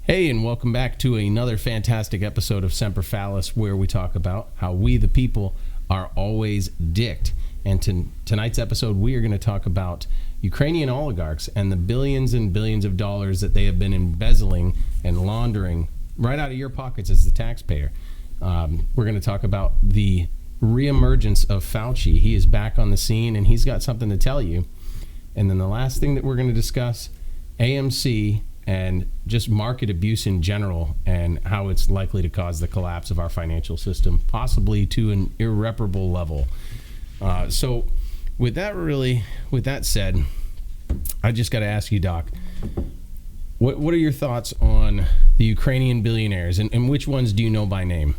Hey, and welcome back to another fantastic episode of Semper Phallus, where we talk about how we, the people, are always dicked. And tonight's episode, we are going to talk about Ukrainian oligarchs and the billions and billions of dollars that they have been embezzling and laundering right out of your pockets as the taxpayer. We're going to talk about the re-emergence of Fauci. He is back on the scene, and he's got something to tell you. And then the last thing that we're going to discuss, AMC and just market abuse in general and how it's likely to cause the collapse of our financial system, possibly to an irreparable level. So with that said, I just got to ask you, Doc, what are your thoughts on the Ukrainian billionaires, and which ones do you know by name?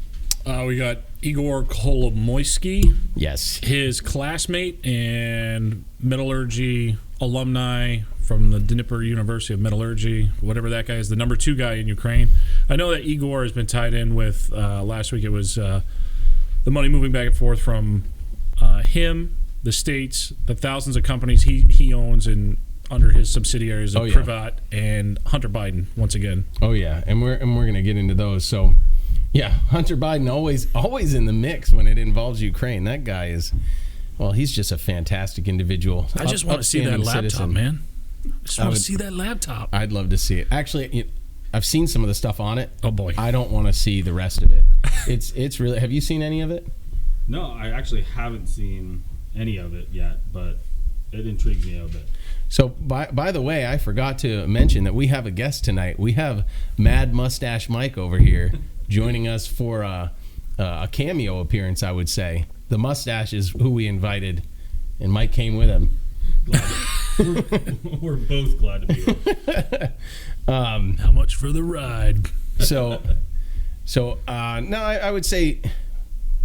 We got Igor Kolomoisky. Yes. His classmate and metallurgy alumni from the Dnipro University of Metallurgy, whatever that guy is, the number 2 guy in Ukraine. I know that Igor has been tied in with, last week it was the money moving back and forth from him, the states, the thousands of companies he owns and under his subsidiaries of Privat, and Hunter Biden once again. Oh yeah, and we're going to get into those. So yeah, Hunter Biden always in the mix when it involves Ukraine. That guy is, well, he's just a fantastic individual. I just want to see that laptop, citizen. Man. I just want to see that laptop. I'd love to see it. Actually, I've seen some of the stuff on it. Oh boy, I don't want to see the rest of it. It's really. Have you seen any of it? No, I actually haven't seen any of it yet, but it intrigues me a bit. So, by the way, I forgot to mention that we have a guest tonight. We have Mad Mustache Mike over here joining us for a cameo appearance, I would say. The mustache is who we invited, and Mike came with him. We're both glad to be here. How much for the ride? So no, I would say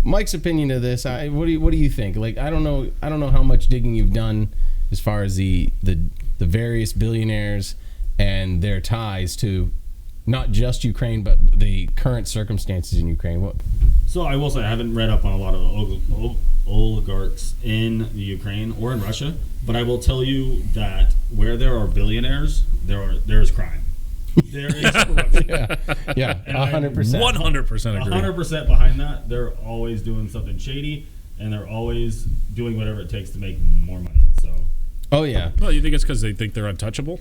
Mike's opinion of this. What do you think? Like, I don't know how much digging you've done as far as the various billionaires and their ties to not just Ukraine, but the current circumstances in Ukraine. So I will say I haven't read up on a lot of oligarchs in the Ukraine or in Russia, but I will tell you that where there are billionaires, there is crime. There is corruption. Yeah, 100%. 100% agree. 100% behind that. They're always doing something shady, and they're always doing whatever it takes to make more money. So. Oh yeah. Well, you think it's because they think they're untouchable?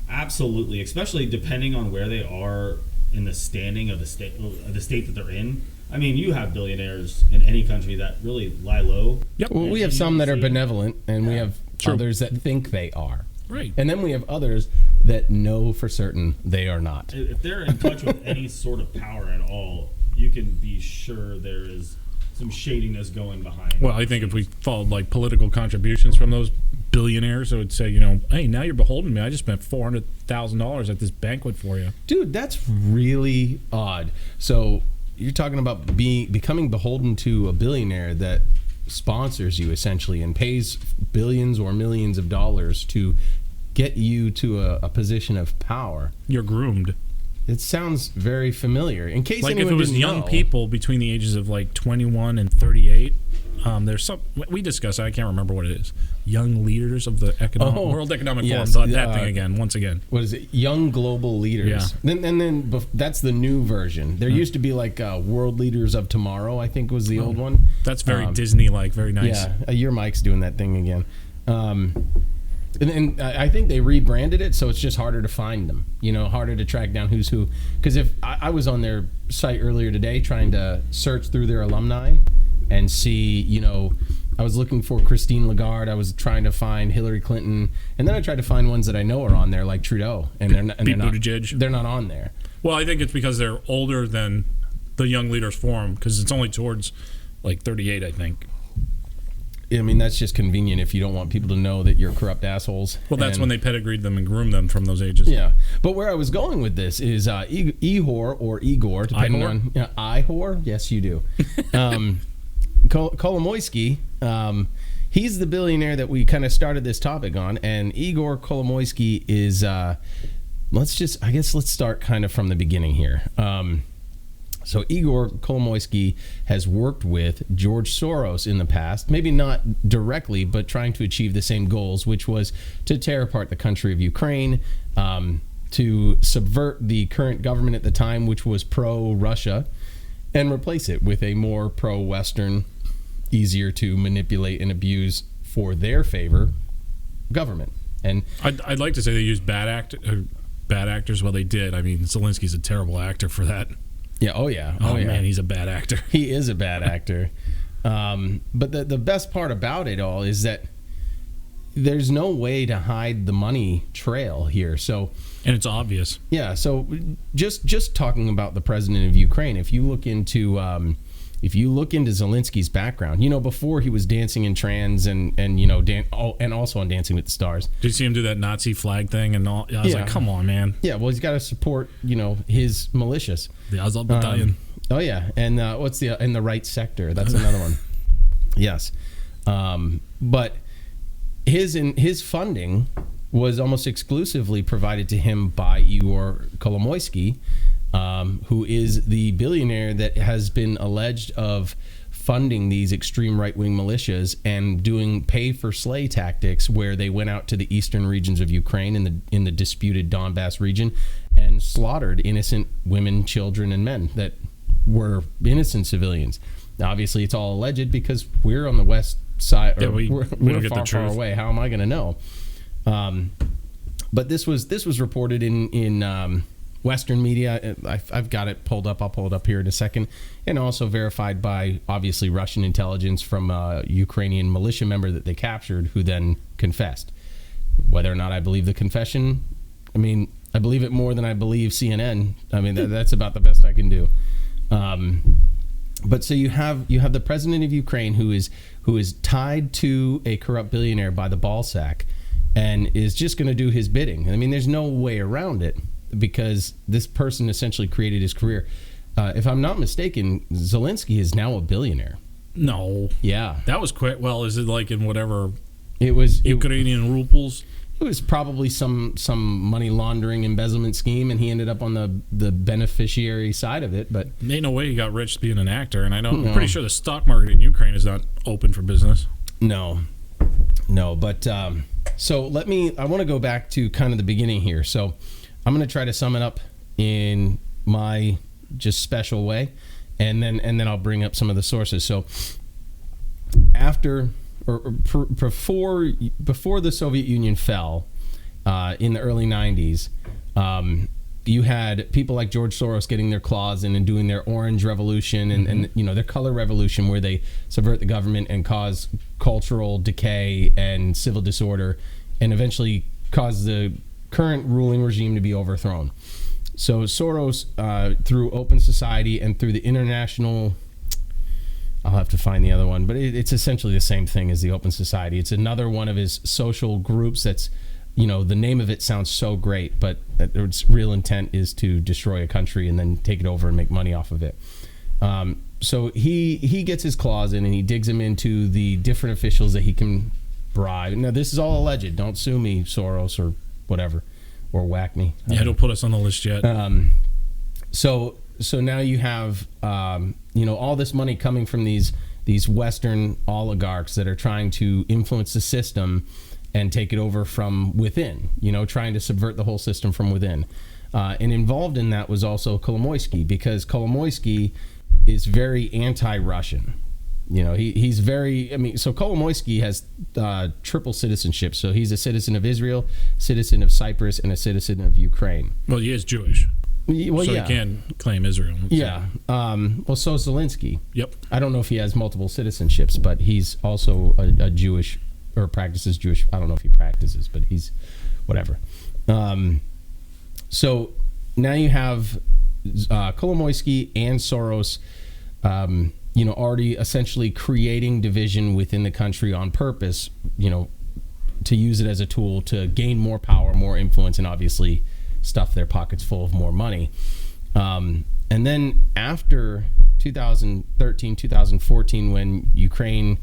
Absolutely, especially depending on where they are in the standing of the state that they're in. I mean, you have billionaires in any country that really lie low. Yep. Well, we have some that are benevolent, and we have others that think they are. Right. And then we have others that know for certain they are not. If they're in touch with any sort of power at all, you can be sure there is some shadiness going behind. Well, I think if we followed like political contributions from those billionaires, it would say, hey, now you're beholden to me. I just spent $400,000 at this banquet for you. Dude, that's really odd. So you're talking about becoming beholden to a billionaire that sponsors you essentially and pays billions or millions of dollars to get you to a position of power. You're groomed. It sounds very familiar. In case like anyone if it was didn't young know, people between the ages of like 21 and 38, there's some we discussed. I can't remember what it is. Young leaders of the World Economic Forum. That thing again. Once again. What is it? Young global leaders. Yeah. Then that's the new version. There used to be like World Leaders of Tomorrow, I think was the old one. That's very Disney-like. Very nice. Yeah. Your Mike's doing that thing again. And I think they rebranded it, so it's just harder to find them. Harder to track down who's who. Because if I was on their site earlier today trying to search through their alumni and see, I was looking for Christine Lagarde. I was trying to find Hillary Clinton, and then I tried to find ones that I know are on there, like Trudeau, and they're not. Buttigieg. They're not on there. Well, I think it's because they're older than the Young Leaders Forum, because it's only towards like 38, I think. I mean, that's just convenient if you don't want people to know that you're corrupt assholes. Well, that's when they pedigreed them and groomed them from those ages. Yeah. But where I was going with this is Ihor or Igor, depending on... Ihor? Yes, you do. Kolomoisky, he's the billionaire that we kind of started this topic on, and Igor Kolomoisky is... let's start kind of from the beginning here. So Igor Kolomoisky has worked with George Soros in the past, maybe not directly, but trying to achieve the same goals, which was to tear apart the country of Ukraine, to subvert the current government at the time, which was pro-Russia, and replace it with a more pro-Western, easier to manipulate and abuse for their favor government. And I'd like to say they used bad actors. Well, they did. I mean, Zelensky's a terrible actor for that. yeah, oh yeah, Oh, man, he's a bad actor. He is a bad actor. But the best part about it all is that there's no way to hide the money trail here. So, And it's obvious. yeah. So just talking about the president of Ukraine, if you look into Zelensky's background, before he was dancing in trans and and also on Dancing with the Stars. Did you see him do that Nazi flag thing and all? I was Yeah. like, come on, man. Yeah, well, he's got to support his militias. The Azov Battalion. Oh yeah, and what's the in the right sector? That's another one. Yes, but his funding was almost exclusively provided to him by Igor Kolomoisky, who is the billionaire that has been alleged of funding these extreme right-wing militias and doing pay-for-slay tactics, where they went out to the eastern regions of Ukraine in the disputed Donbass region and slaughtered innocent women, children, and men that were innocent civilians. Now, obviously, it's all alleged because we're on the west side. Yeah, we we're don't get the far truth. away. How am I going to know? But this was reported in Western media. I've got it pulled up. I'll pull it up here in a second, and also verified by obviously Russian intelligence from a Ukrainian militia member that they captured, who then confessed. Whether or not I believe the confession, I mean, I believe it more than I believe CNN. I mean, that's about the best I can do. But so you have the president of Ukraine who is tied to a corrupt billionaire by the ball sack, and is just going to do his bidding. I mean, there's no way around it, because this person essentially created his career. If I'm not mistaken, Zelensky is now a billionaire. No. Yeah, That was quick. Well, is it like in whatever it was. Ukrainian rubles? It was probably some money laundering embezzlement scheme, and he ended up on the beneficiary side of it. But Ain't no way he got rich being an actor. And I'm pretty sure the stock market in Ukraine is not open for business. no. But so I want to go back to kind of the beginning here. So I'm going to try to sum it up in my just special way, and then I'll bring up some of the sources. So before the Soviet Union fell in the early 90s, you had people like George Soros getting their claws in and doing their orange revolution and their color revolution, where they subvert the government and cause cultural decay and civil disorder, and eventually cause the current ruling regime to be overthrown. So Soros, through Open Society and through the international, I'll have to find the other one, but it's essentially the same thing as the Open Society. It's another one of his social groups that's, the name of it sounds so great, but its real intent is to destroy a country and then take it over and make money off of it. So he gets his claws in, and he digs them into the different officials that he can bribe. Now, this is all alleged. Don't sue me, Soros, or whatever, or whack me. Yeah, don't put us on the list yet. So now you have all this money coming from these Western oligarchs that are trying to influence the system and take it over from within, trying to subvert the whole system from within. And involved in that was also Kolomoisky, because Kolomoisky is very anti-Russian. He's very, so Kolomoisky has triple citizenship. So he's a citizen of Israel, citizen of Cyprus, and a citizen of Ukraine. Well, he is Jewish. Well, so yeah. he can claim Israel. Yeah. Well, so is Zelensky. Yep. I don't know if he has multiple citizenships, but he's also a Jewish, or practices Jewish. I don't know if he practices, but he's whatever. So now you have Kolomoisky and Soros, already essentially creating division within the country on purpose, to use it as a tool to gain more power, more influence, and obviously stuff their pockets full of more money. And then after 2013, 2014, when Ukraine,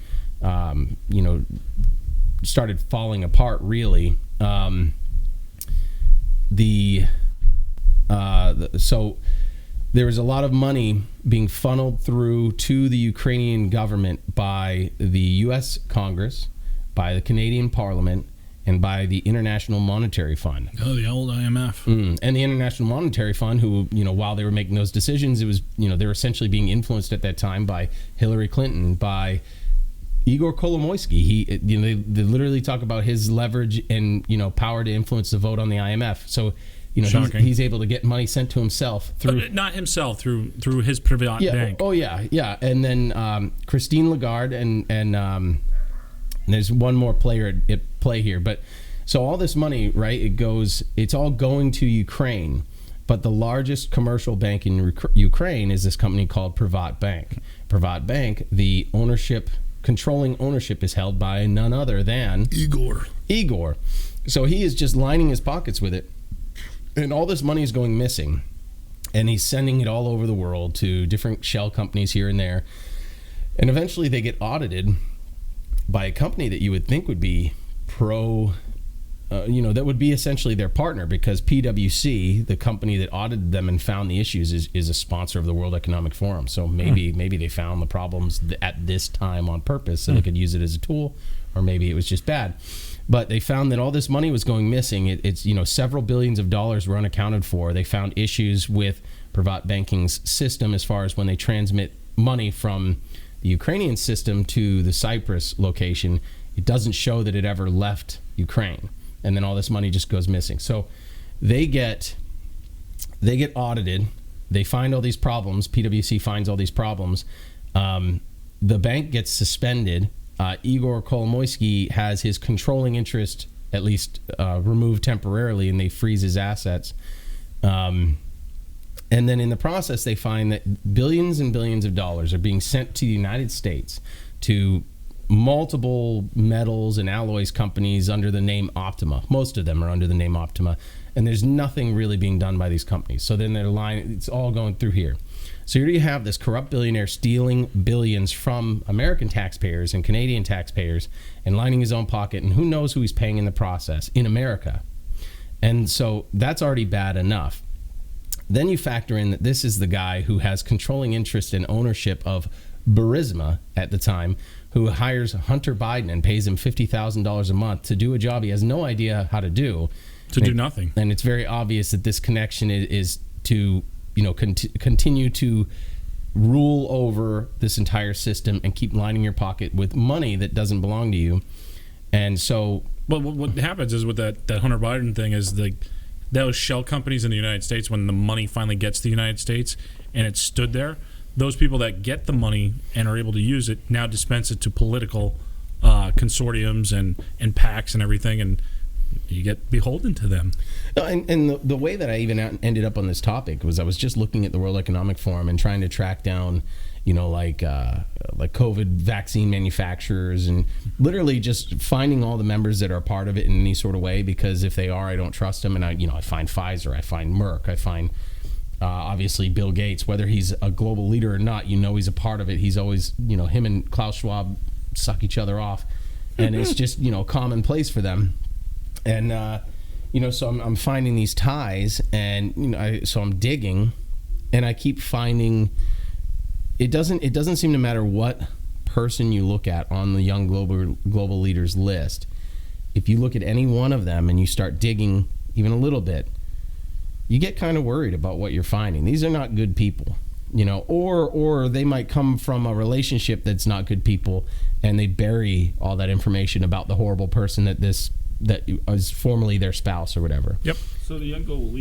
started falling apart, really, so there was a lot of money being funneled through to the Ukrainian government by the U.S. Congress, by the Canadian Parliament, and by the International Monetary Fund. Oh, the old IMF. And the International Monetary Fund, who, while they were making those decisions, it was, they were essentially being influenced at that time by Hillary Clinton, by Igor Kolomoisky. They literally talk about his leverage and, power to influence the vote on the IMF. So, he's able to get money sent to himself through not himself, through his private bank. Oh yeah. And then Christine Lagarde and there's one more player at play here. But so all this money, right? It's all going to Ukraine. But the largest commercial bank in Ukraine is this company called Privat Bank. Privat Bank, the controlling ownership is held by none other than Igor. So he is just lining his pockets with it. And all this money is going missing, and he's sending it all over the world to different shell companies here and there. And eventually they get audited by a company that you would think would be that would be essentially their partner, because PwC, the company that audited them and found the issues, is a sponsor of the World Economic Forum. So maybe they found the problems at this time on purpose so they could use it as a tool, or maybe it was just bad. But they found that all this money was going missing. It's several billions of dollars were unaccounted for. They found issues with Privat Banking's system as far as when they transmit money from the Ukrainian system to the Cyprus location, it doesn't show that it ever left Ukraine. And then all this money just goes missing. So they get audited. They find all these problems. PwC finds all these problems. The bank gets suspended. Igor Kolomoisky has his controlling interest at least removed temporarily, and they freeze his assets. And then in the process, they find that billions and billions of dollars are being sent to the United States to multiple metals and alloys companies under the name Optima. Most of them are under the name Optima, and there's nothing really being done by these companies. So then it's all going through here. So here you have this corrupt billionaire stealing billions from American taxpayers and Canadian taxpayers and lining his own pocket, and who knows who he's paying in the process in America. And so that's already bad enough. Then you factor in that this is the guy who has controlling interest and ownership of Burisma at the time, who hires Hunter Biden and pays him $50,000 a month to do a job he has no idea how to do. To do nothing. And it's very obvious that this connection is to continue to rule over this entire system and keep lining your pocket with money that doesn't belong to you. And so... But what happens is with that Hunter Biden thing is those shell companies in the United States, when the money finally gets to the United States and it's stood there, those people that get the money and are able to use it now dispense it to political consortiums and PACs and everything, and you get beholden to them. And the way that I even ended up on this topic was I was just looking at the World Economic Forum and trying to track down, like COVID vaccine manufacturers, and literally just finding all the members that are a part of it in any sort of way, because if they are, I don't trust them. And I find Pfizer, I find Merck, I find obviously Bill Gates, whether he's a global leader or not, he's a part of it. He's always, him and Klaus Schwab suck each other off, and it's just, commonplace for them. And, so I'm finding these ties, and, so I'm digging, and I keep finding it doesn't seem to matter what person you look at on the young global leaders list. If you look at any one of them and you start digging even a little bit, you get kind of worried about what you're finding. These are not good people, or they might come from a relationship that's not good people, and they bury all that information about the horrible person that was formerly their spouse or whatever. Yep. So the young global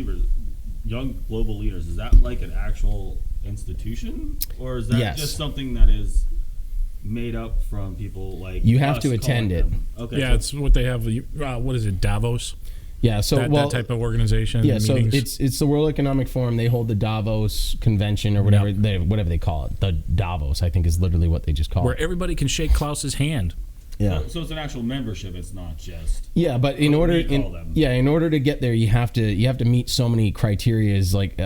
leaders, is that like an actual institution, or is that just something that is made up from people like you have to attend it? Okay. Yeah, it's what they have. What is it, Davos? Yeah, so that type of organization. Yeah, meetings. So it's the World Economic Forum. They hold the Davos convention or whatever they call it. The Davos, I think, is literally what they just call it. Where everybody can shake Klaus's hand. Yeah. So it's an actual membership. It's not just. Yeah, but in order to get there, you have to meet so many criteria, like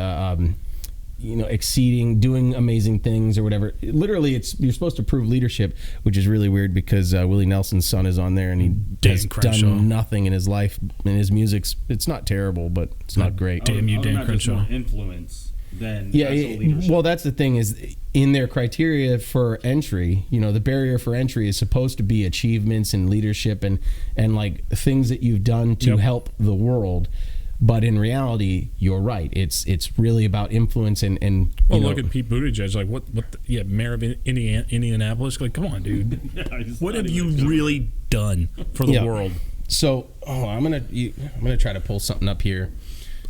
doing amazing things or whatever. Literally, you're supposed to prove leadership, which is really weird because Willie Nelson's son is on there, and he has done nothing in his life. And his music's, it's not terrible, but it's not great. Damn you, Dan Crenshaw. Influence. than Yeah, actual leadership. well, that's the thing is in their criteria for entry, the barrier for entry is supposed to be achievements and leadership and like things that you've done to help the world. But in reality, you're right. It's really about influence and look at Pete Buttigieg. Like mayor of Indianapolis. Like, come on, dude. What have you really done for the world? So, I'm gonna try to pull something up here.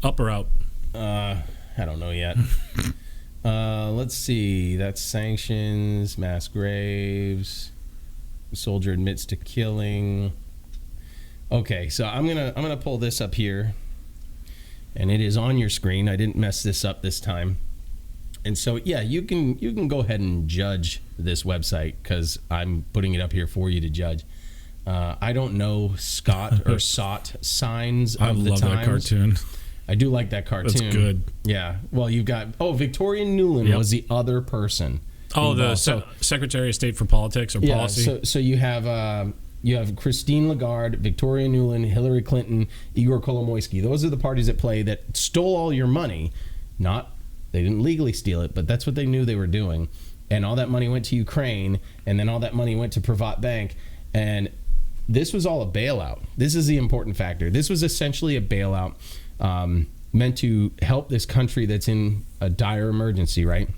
Up or out? I don't know yet. Let's see. That's sanctions, mass graves. Soldier admits to killing. Okay, so I'm gonna pull this up here, and it is on your screen. I didn't mess this up this time, and so you can go ahead and judge this website because I'm putting it up here for you to judge. I don't know Scott or SOT signs of the times. I love that cartoon. I do like that cartoon. That's good. Yeah. Well, you've got Victoria Nuland was the other person. Oh, the Secretary of State for Politics or Policy. So you have Christine Lagarde, Victoria Nuland, Hillary Clinton, Igor Kolomoisky. Those are the parties at play that stole all your money. They didn't legally steal it, but that's what they knew they were doing. And all that money went to Ukraine, and then all that money went to Privat Bank, and this was all a bailout. This is the important factor. This was essentially a bailout meant to help this country that's in a dire emergency, right?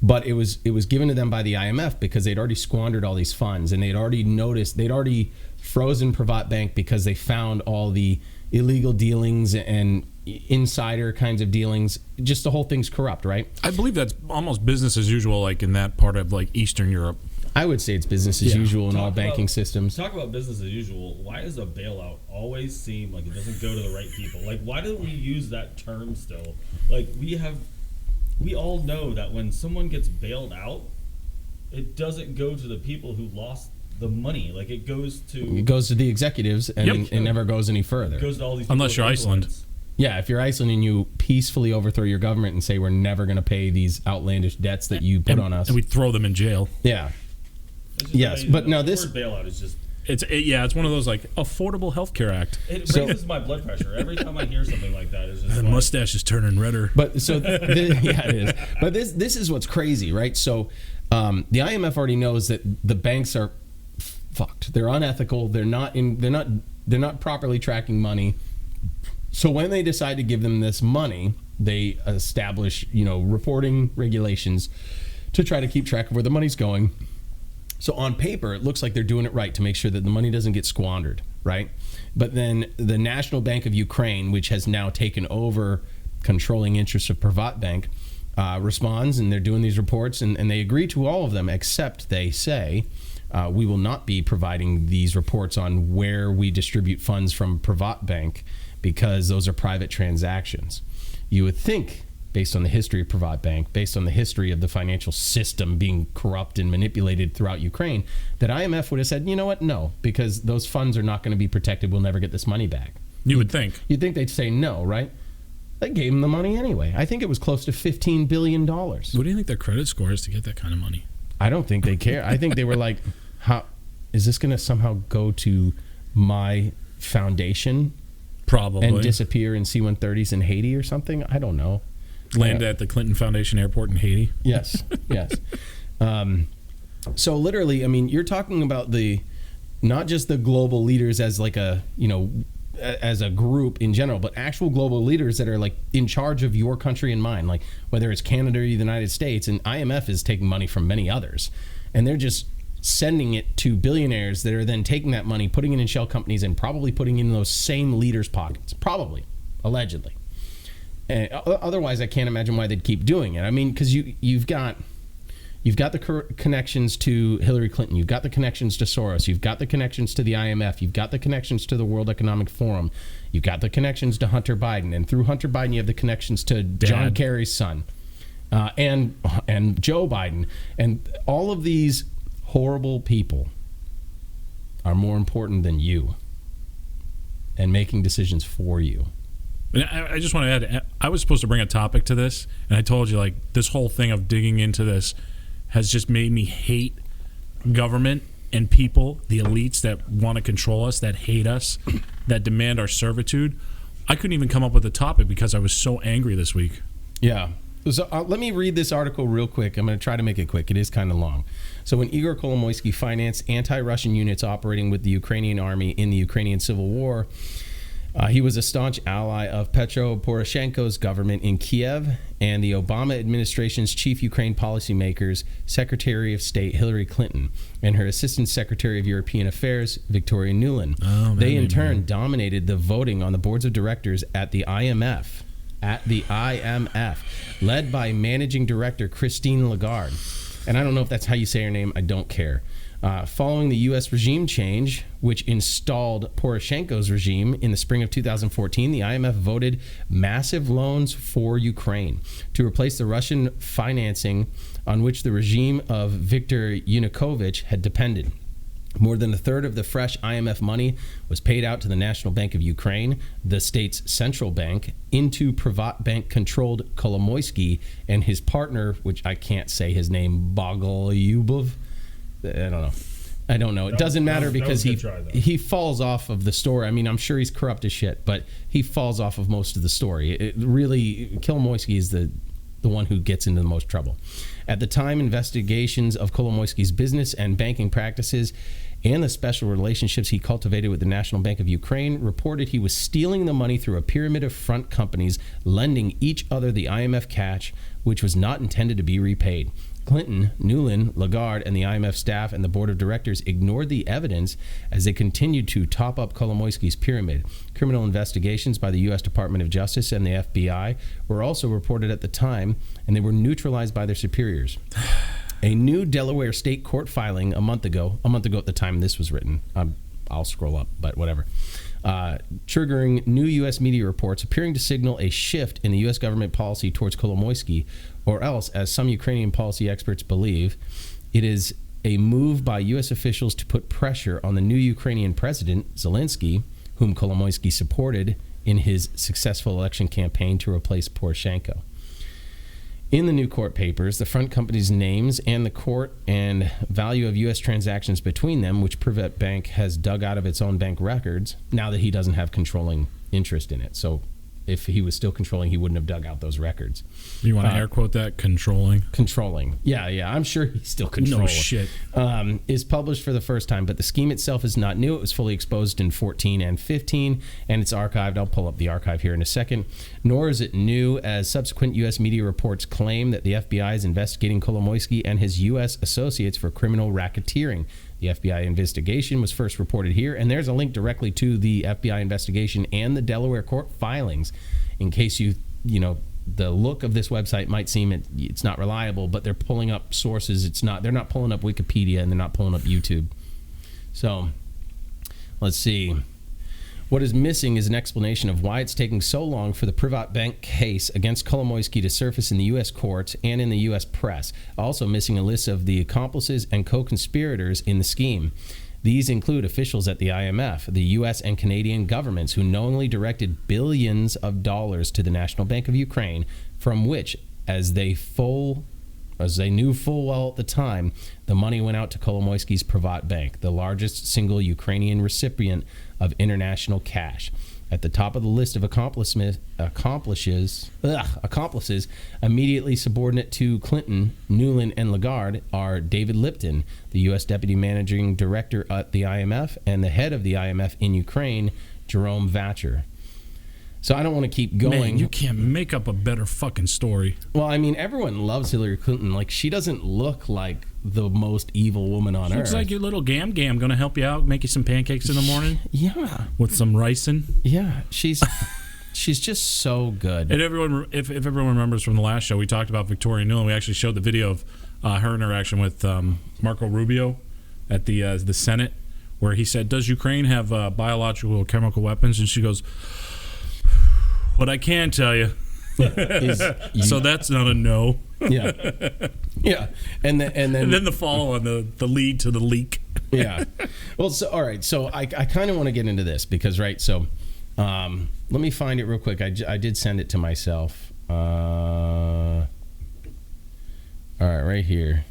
But it was given to them by the IMF because they'd already squandered all these funds, and they'd already frozen Privat Bank because they found all the illegal dealings and insider kinds of dealings. Just the whole thing's corrupt, right? I believe that's almost business as usual, like in that part of like Eastern Europe. I would say it's business as usual in all banking systems. Talk about business as usual. Why does a bailout always seem like it doesn't go to the right people? Like, why don't we use that term still? Like, we all know that when someone gets bailed out, it doesn't go to the people who lost the money. Like, it goes to the executives, and it never goes any further. It goes to all these unless you're Iceland. Yeah, if you're Iceland and you peacefully overthrow your government and say we're never going to pay these outlandish debts that you put on us, and we throw them in jail. Yeah. Yes, but no, this word bailout is just. It's one of those like Affordable Health Care Act. It raises my blood pressure every time I hear something like that. It's just the mustache is turning redder. But so it is. But this is what's crazy, right? So the IMF already knows that the banks are fucked. They're unethical. They're not properly tracking money. So when they decide to give them this money, they establish reporting regulations to try to keep track of where the money's going. So on paper, it looks like they're doing it right to make sure that the money doesn't get squandered, right? But then the National Bank of Ukraine, which has now taken over controlling interests of Privat Bank, responds, and they're doing these reports, and they agree to all of them, except they say, we will not be providing these reports on where we distribute funds from Privat Bank because those are private transactions. You would think, based on the history of Privat Bank, based on the history of the financial system being corrupt and manipulated throughout Ukraine, that IMF would have said, you know what, no, because those funds are not going to be protected. We'll never get this money back. You would think. You'd think they'd say no, right? They gave them the money anyway. I think it was close to $15 billion. What do you think their credit score is to get that kind of money? I don't think they care. I think they were like, how is this going to somehow go to my foundation? Probably. And disappear in C-130s in Haiti or something? I don't know. Land at the Clinton Foundation Airport in Haiti. Yes. So literally, I mean, you're talking about not just the global leaders as like as a group in general, but actual global leaders that are like in charge of your country and mine, like whether it's Canada or the United States, and IMF is taking money from many others, and they're just sending it to billionaires that are then taking that money, putting it in shell companies, and probably putting it in those same leaders' pockets, probably, allegedly. And otherwise, I can't imagine why they'd keep doing it. I mean, because you've got the connections to Hillary Clinton, you've got the connections to Soros, you've got the connections to the IMF, you've got the connections to the World Economic Forum, you've got the connections to Hunter Biden, and through Hunter Biden, you have the connections to John Kerry's son, and Joe Biden, and all of these horrible people are more important than you and making decisions for you. And I just want to add, I was supposed to bring a topic to this, and I told you, like, this whole thing of digging into this has just made me hate government and people, the elites that want to control us, that hate us, that demand our servitude. I couldn't even come up with a topic because I was so angry this week. Yeah. So let me read this article real quick. I'm going to try to make it quick. It is kind of long. So when Igor Kolomoisky financed anti-Russian units operating with the Ukrainian army in the Ukrainian Civil War, he was a staunch ally of Petro Poroshenko's government in Kiev and the Obama administration's chief Ukraine policymakers, Secretary of State Hillary Clinton, and her Assistant Secretary of European Affairs, Victoria Nuland. They in turn dominated the voting on the boards of directors at the IMF. Led by managing director Christine Lagarde. And I don't know if that's how you say her name. I don't care. Following the U.S. regime change, which installed Poroshenko's regime in the spring of 2014, the IMF voted massive loans for Ukraine to replace the Russian financing on which the regime of Viktor Yanukovych had depended. More than a third of the fresh IMF money was paid out to the National Bank of Ukraine, the state's central bank, into Privat Bank-controlled Kolomoisky and his partner, which I can't say his name, Bogolyubov. I don't know. It doesn't matter because he falls off of the story. I mean, I'm sure he's corrupt as shit, but he falls off of most of the story. It really, Kolomoisky is the one who gets into the most trouble. At the time, investigations of Kolomoisky's business and banking practices and the special relationships he cultivated with the National Bank of Ukraine reported he was stealing the money through a pyramid of front companies, lending each other the IMF cash, which was not intended to be repaid. Clinton, Nuland, Lagarde, and the IMF staff and the board of directors ignored the evidence as they continued to top up Kolomoisky's pyramid. Criminal investigations by the U.S. Department of Justice and the FBI were also reported at the time, and they were neutralized by their superiors. A new Delaware state court filing a month ago at the time this was written, I'll scroll up, but whatever, triggering new U.S. media reports appearing to signal a shift in the U.S. government policy towards Kolomoisky, or else, as some Ukrainian policy experts believe, it is a move by U.S. officials to put pressure on the new Ukrainian president, Zelensky, whom Kolomoisky supported in his successful election campaign to replace Poroshenko. In the new court papers, the front companies' names and the court and value of U.S. transactions between them, which Privat Bank has dug out of its own bank records, now that he doesn't have controlling interest in it. So if he was still controlling, he wouldn't have dug out those records. You want to air quote that? Controlling? Controlling. Yeah. I'm sure he's still controlling. No shit. Is published for the first time, but the scheme itself is not new. It was fully exposed in 14 and 15, and it's archived. I'll pull up the archive here in a second. Nor is it new, as subsequent U.S. media reports claim that the FBI is investigating Kolomoisky and his U.S. associates for criminal racketeering. The FBI investigation was first reported here, and there's a link directly to the FBI investigation and the Delaware court filings. In case you know, the look of this website might seem it's not reliable, but they're pulling up sources. They're not pulling up Wikipedia, and they're not pulling up YouTube. So, let's see. What is missing is an explanation of why it's taking so long for the Privat Bank case against Kolomoisky to surface in the U.S. courts and in the U.S. press. Also missing a list of the accomplices and co-conspirators in the scheme. These include officials at the IMF, the U.S. and Canadian governments who knowingly directed billions of dollars to the National Bank of Ukraine, from which, as they knew full well at the time, the money went out to Kolomoisky's Privat Bank, the largest single Ukrainian recipient of international cash. At the top of the list of accomplices, immediately subordinate to Clinton, Nuland, and Lagarde, are David Lipton, the U.S. Deputy Managing Director at the IMF, and the head of the IMF in Ukraine, Jerome Vacher. So I don't want to keep going. Man, you can't make up a better fucking story. Well, I mean, everyone loves Hillary Clinton. Like, she doesn't look like the most evil woman on earth. Looks like your little Gam going to help you out, make you some pancakes in the morning. Yeah. With some ricin. Yeah, she's just so good. And everyone, if everyone remembers from the last show, we talked about Victoria Nuland. We actually showed the video of her interaction with Marco Rubio at the Senate, where he said, "Does Ukraine have biological or chemical weapons?" And she goes, "What I can tell you." So that's not a no. Yeah. And then the follow on the lead to the leak. Yeah. Well, so all right. So I kind of want to get into this because, right, so let me find it real quick. I did send it to myself. All right, right here.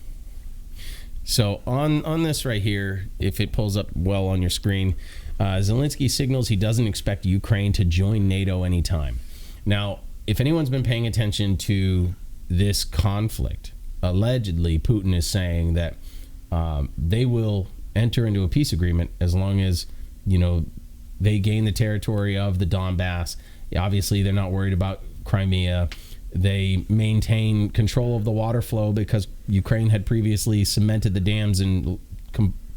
So on this right here, if it pulls up well on your screen, Zelensky signals he doesn't expect Ukraine to join NATO anytime. Now, if anyone's been paying attention to this conflict, allegedly Putin is saying that they will enter into a peace agreement as long as, they gain the territory of the Donbass. Obviously, they're not worried about Crimea. They maintain control of the water flow because Ukraine had previously cemented the dams and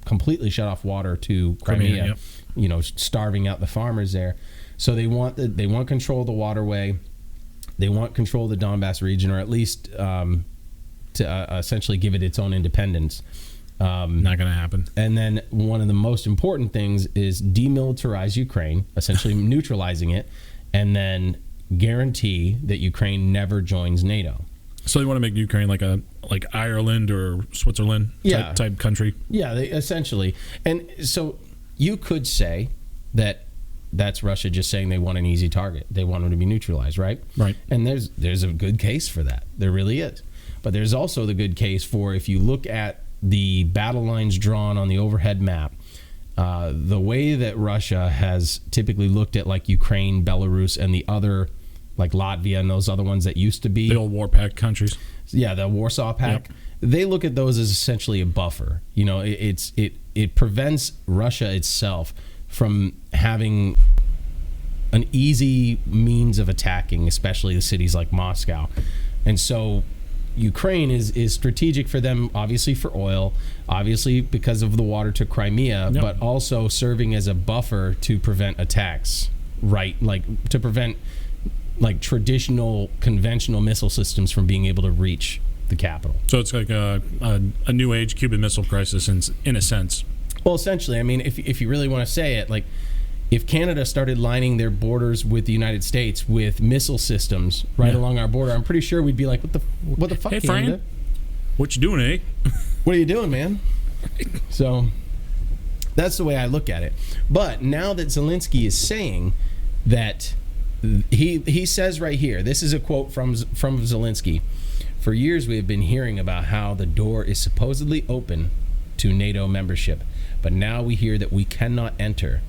completely shut off water to Crimea, starving out the farmers there. So they want control of the waterway. They want control of the Donbass region, or at least to essentially give it its own independence. Not going to happen. And then one of the most important things is demilitarize Ukraine, essentially neutralizing it, and then guarantee that Ukraine never joins NATO. So they want to make Ukraine like Ireland or Switzerland type country. Yeah, essentially. And so you could say that that's Russia just saying they want an easy target. They want them to be neutralized, right? Right. And there's a good case for that. There really is. But there's also the good case for, if you look at the battle lines drawn on the overhead map, the way that Russia has typically looked at like Ukraine, Belarus, and the other, like Latvia and those other ones that used to be the old war pact countries. Yeah, the Warsaw Pact. Yep. They look at those as essentially a buffer. It prevents Russia itself from having an easy means of attacking, especially the cities like Moscow. And so Ukraine is strategic for them, obviously for oil, obviously because of the water to Crimea, yep. but also serving as a buffer to prevent attacks, right? Like to prevent like traditional conventional missile systems from being able to reach the capital. So it's like a new age Cuban Missile Crisis in a sense. Well, essentially, I mean, if you really want to say it, like if Canada started lining their borders with the United States with missile systems right along our border, I'm pretty sure we'd be like, what the fuck, hey, Canada? Fran, what you doing, eh? What are you doing, man? So that's the way I look at it. But now that Zelensky is saying that, he says right here, this is a quote from Zelensky, "For years we have been hearing about how the door is supposedly open to NATO membership, but now we hear that we cannot enter,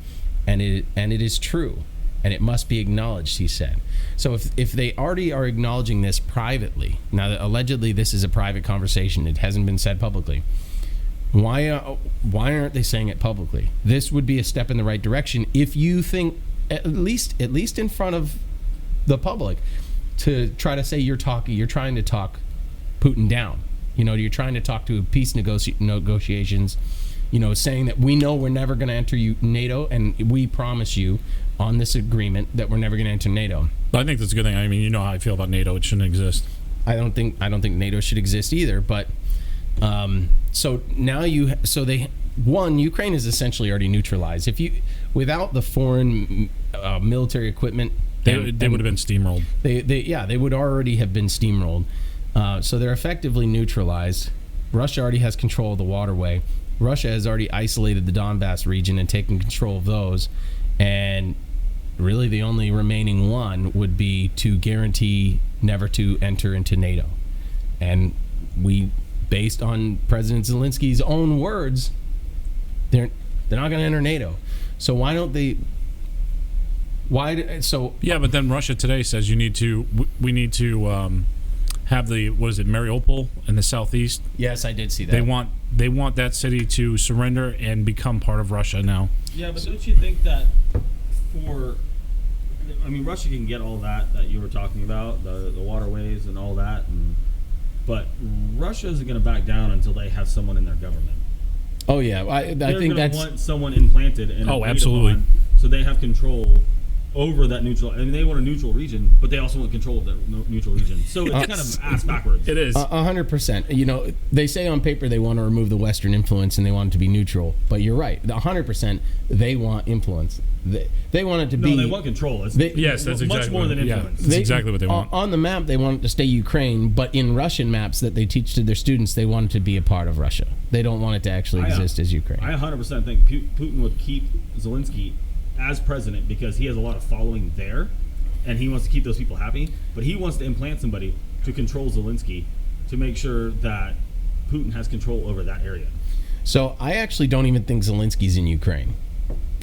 and it is true, and it must be acknowledged," he said. So if they already are acknowledging this privately, now that allegedly this is a private conversation, it hasn't been said publicly, why aren't they saying it publicly? This would be a step in the right direction if you think, at least in front of the public, to try to say you're trying to talk Putin down. You're trying to talk to peace negotiations, saying that we know we're never going to enter NATO, and we promise you on this agreement that we're never going to enter NATO. I think that's a good thing. I mean, you know how I feel about NATO. It shouldn't exist. I don't think NATO should exist either. But so now Ukraine is essentially already neutralized. Without the foreign military equipment, they would have been steamrolled. They would already have been steamrolled. So they're effectively neutralized. Russia already has control of the waterway. Russia has already isolated the Donbass region and taken control of those. And really the only remaining one would be to guarantee never to enter into NATO. And based on President Zelensky's own words, they're not going to enter NATO. So why don't they? Yeah, but then Russia today says we need to have Mariupol in the southeast. Yes, I did see that. They want that city to surrender and become part of Russia now. Yeah, but don't you think that Russia can get all that you were talking about, the waterways and all that, but Russia isn't going to back down until they have someone in their government. Oh yeah, I think that's want someone implanted. And absolutely. So they have control over that neutral. I mean, they want a neutral region, but they also want control of that neutral region. So it's kind of ass backwards. It is 100%. They say on paper they want to remove the Western influence and they want it to be neutral, but you're right. 100%, they want influence. They want it to be. No, they want control. Yes, that's much more than influence. That's exactly what they want. On the map, they want it to stay Ukraine, but in Russian maps that they teach to their students, they want it to be a part of Russia. They don't want it to actually exist as Ukraine. I 100% think Putin would keep Zelensky as president because he has a lot of following there, and he wants to keep those people happy. But he wants to implant somebody to control Zelensky to make sure that Putin has control over that area. So I actually don't even think Zelensky's in Ukraine.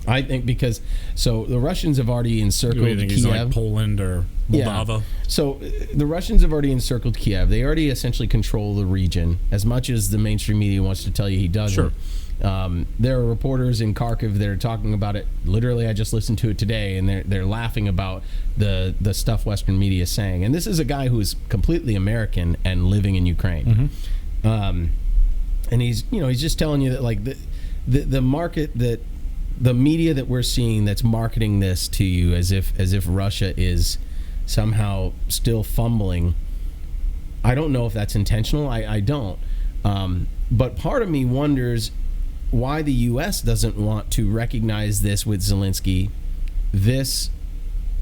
I think because the Russians have already encircled You think Kiev. he's like Poland or Moldova? Yeah. So the Russians have already encircled Kiev. They already essentially control the region, as much as the mainstream media wants to tell you he doesn't. Sure. There are reporters in Kharkiv that are talking about it. Literally, I just listened to it today, and they're laughing about the stuff Western media is saying. And this is a guy who is completely American and living in Ukraine. And he's just telling you that like the market that the media that we're seeing that's marketing this to you as if Russia is somehow still fumbling. I don't know if that's intentional. I don't. But part of me wonders why the U.S. doesn't want to recognize this with Zelensky, this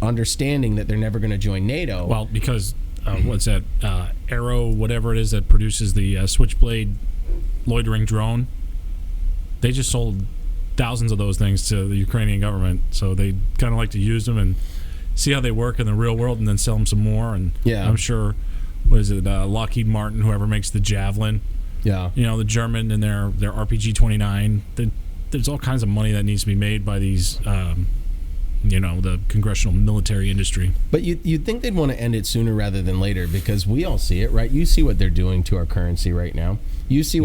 understanding that they're never going to join NATO. Well, because what's that? Arrow, whatever it is that produces the Switchblade loitering drone. They just sold thousands of those things to the Ukrainian government, so they kind of like to use them and see how they work in the real world, and then sell them some more. And yeah. I'm sure, Lockheed Martin, whoever makes the Javelin. Yeah, the German and their RPG-29. There's all kinds of money that needs to be made by these, the congressional military industry. But you'd think they'd want to end it sooner rather than later, because we all see it, right? You see what they're doing to our currency right now. You see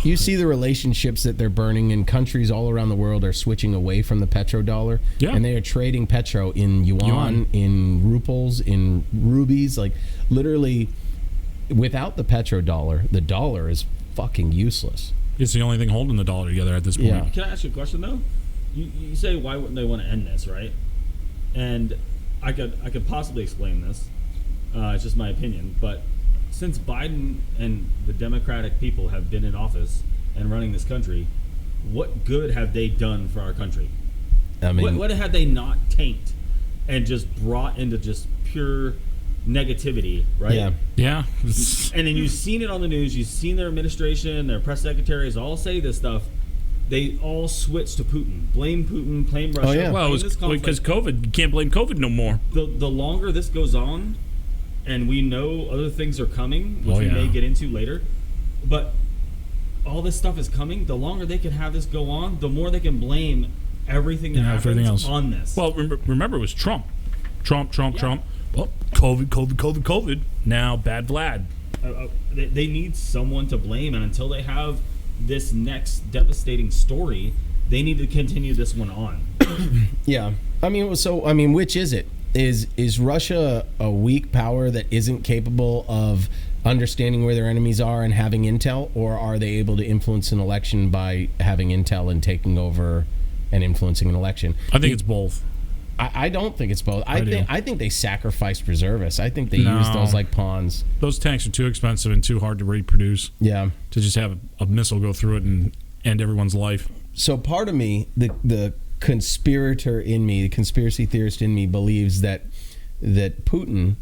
you see the relationships that they're burning, and countries all around the world are switching away from the petrodollar, and they are trading petro in yuan, in ruples, in rubies, like literally. Without the petrodollar, the dollar is fucking useless. It's the only thing holding the dollar together at this point. Yeah. Can I ask you a question though? You say why wouldn't they want to end this, right? And I could possibly explain this. It's just my opinion, but since Biden and the Democratic people have been in office and running this country, what good have they done for our country? I mean, what have they not tanked and just brought into just pure negativity, right? Yeah. And then you've seen it on the news. You've seen their administration, their press secretaries all say this stuff. They all switch to Putin. Blame Putin, blame Russia. Oh, yeah. Well, because COVID. You can't blame COVID no more. The longer this goes on, and we know other things are coming, which we may get into later, but all this stuff is coming, the longer they can have this go on, the more they can blame everything that happens on this. Well, remember it was Trump. Trump. Well, COVID. Now, bad Vlad. They need someone to blame, and until they have this next devastating story, they need to continue this one on. Yeah. Which is it? Is Russia a weak power that isn't capable of understanding where their enemies are and having intel, or are they able to influence an election by having intel and taking over and influencing an election? I think it's both. I don't think it's both. I think they sacrificed reservists. I think they used those like pawns. Those tanks are too expensive and too hard to reproduce. Yeah. To just have a missile go through it and end everyone's life. So part of me, the conspirator in me, the conspiracy theorist in me, believes that Putin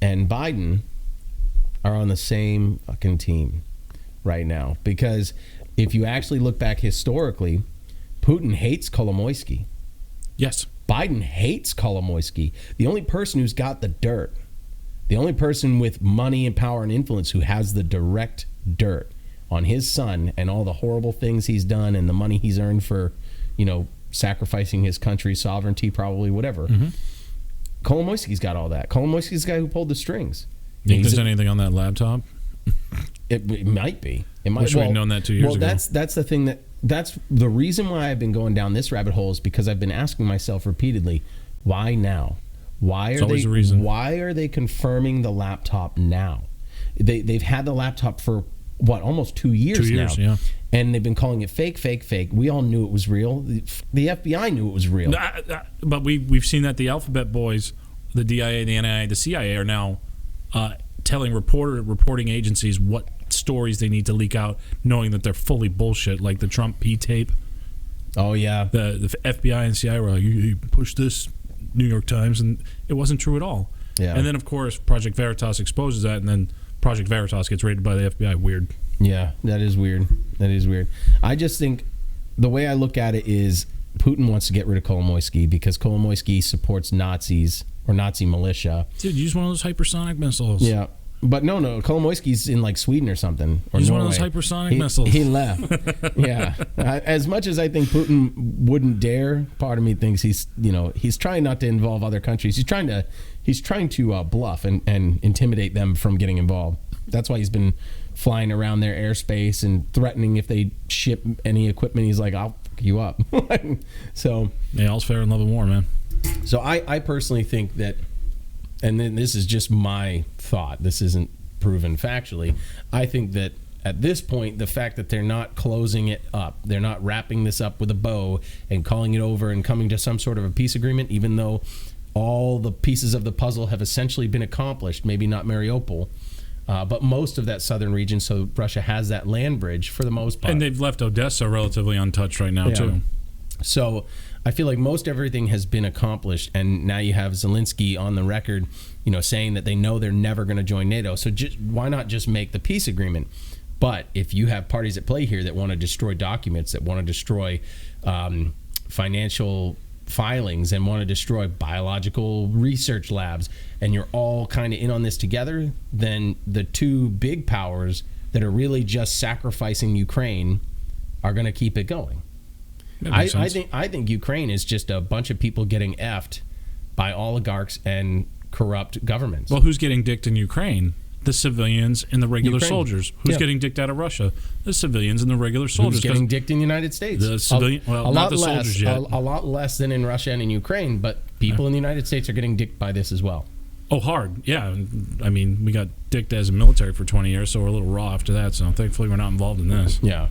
and Biden are on the same fucking team right now. Because if you actually look back historically, Putin hates Kolomoisky. Yes. Biden hates Kolomoisky. The only person who's got the dirt, the only person with money and power and influence who has the direct dirt on his son and all the horrible things he's done and the money he's earned for, sacrificing his country's sovereignty, probably, whatever. Mm-hmm. Kolomoisky's got all that. Kolomoisky's the guy who pulled the strings. Think there's anything on that laptop? It might be. It might. Wish we'd known that 2 years ago. Well, that's the thing that's the reason why I've been going down this rabbit hole, is because I've been asking myself repeatedly, why now? Why are they confirming the laptop now? They've had the laptop for almost 2 years now. 2 years, yeah. And they've been calling it fake. We all knew it was real. The FBI knew it was real. But we've seen that the Alphabet Boys, the DIA, the NIA, the CIA are now telling reporting agencies what stories they need to leak out, knowing that they're fully bullshit, like the Trump P tape. Oh yeah, the FBI and CIA were like, you push this, New York Times, and it wasn't true at all. Yeah. And then of course Project Veritas exposes that, and then Project Veritas gets raided by the FBI. Weird. Yeah, that is weird. I just think the way I look at it is Putin wants to get rid of Kolomoisky because Kolomoisky supports Nazis or Nazi militia. Dude, use one of those hypersonic missiles. Yeah. But no, Kolomoisky's in like Sweden or something. Or He's Norway. one of those hypersonic missiles. He left. Yeah. As much as I think Putin wouldn't dare, part of me thinks he's trying not to involve other countries. He's trying to bluff and intimidate them from getting involved. That's why he's been flying around their airspace and threatening if they ship any equipment. He's like, I'll fuck you up. So yeah, all's fair in love and war, man. So I personally think that, and then this is just my thought, this isn't proven factually, I think that at this point, the fact that they're not closing it up, they're not wrapping this up with a bow and calling it over and coming to some sort of a peace agreement, even though all the pieces of the puzzle have essentially been accomplished, maybe not Mariupol, but most of that southern region, so Russia has that land bridge for the most part. And they've left Odessa relatively untouched right now, too. So I feel like most everything has been accomplished, and now you have Zelensky on the record, saying that they know they're never going to join NATO. So why not just make the peace agreement? But if you have parties at play here that want to destroy documents, that want to destroy financial filings, and want to destroy biological research labs, and you're all kind of in on this together, then the two big powers that are really just sacrificing Ukraine are going to keep it going. I think Ukraine is just a bunch of people getting effed by oligarchs and corrupt governments. Well, who's getting dicked in Ukraine? The civilians and the regular soldiers. Who's getting dicked out of Russia? The civilians and the regular soldiers. Who's getting dicked in the United States? The civilian, not the soldiers yet. A lot less than in Russia and in Ukraine, but people in the United States are getting dicked by this as well. Oh, hard. Yeah. I mean, we got dicked as a military for 20 years, so we're a little raw after that. So thankfully we're not involved in this. Yeah.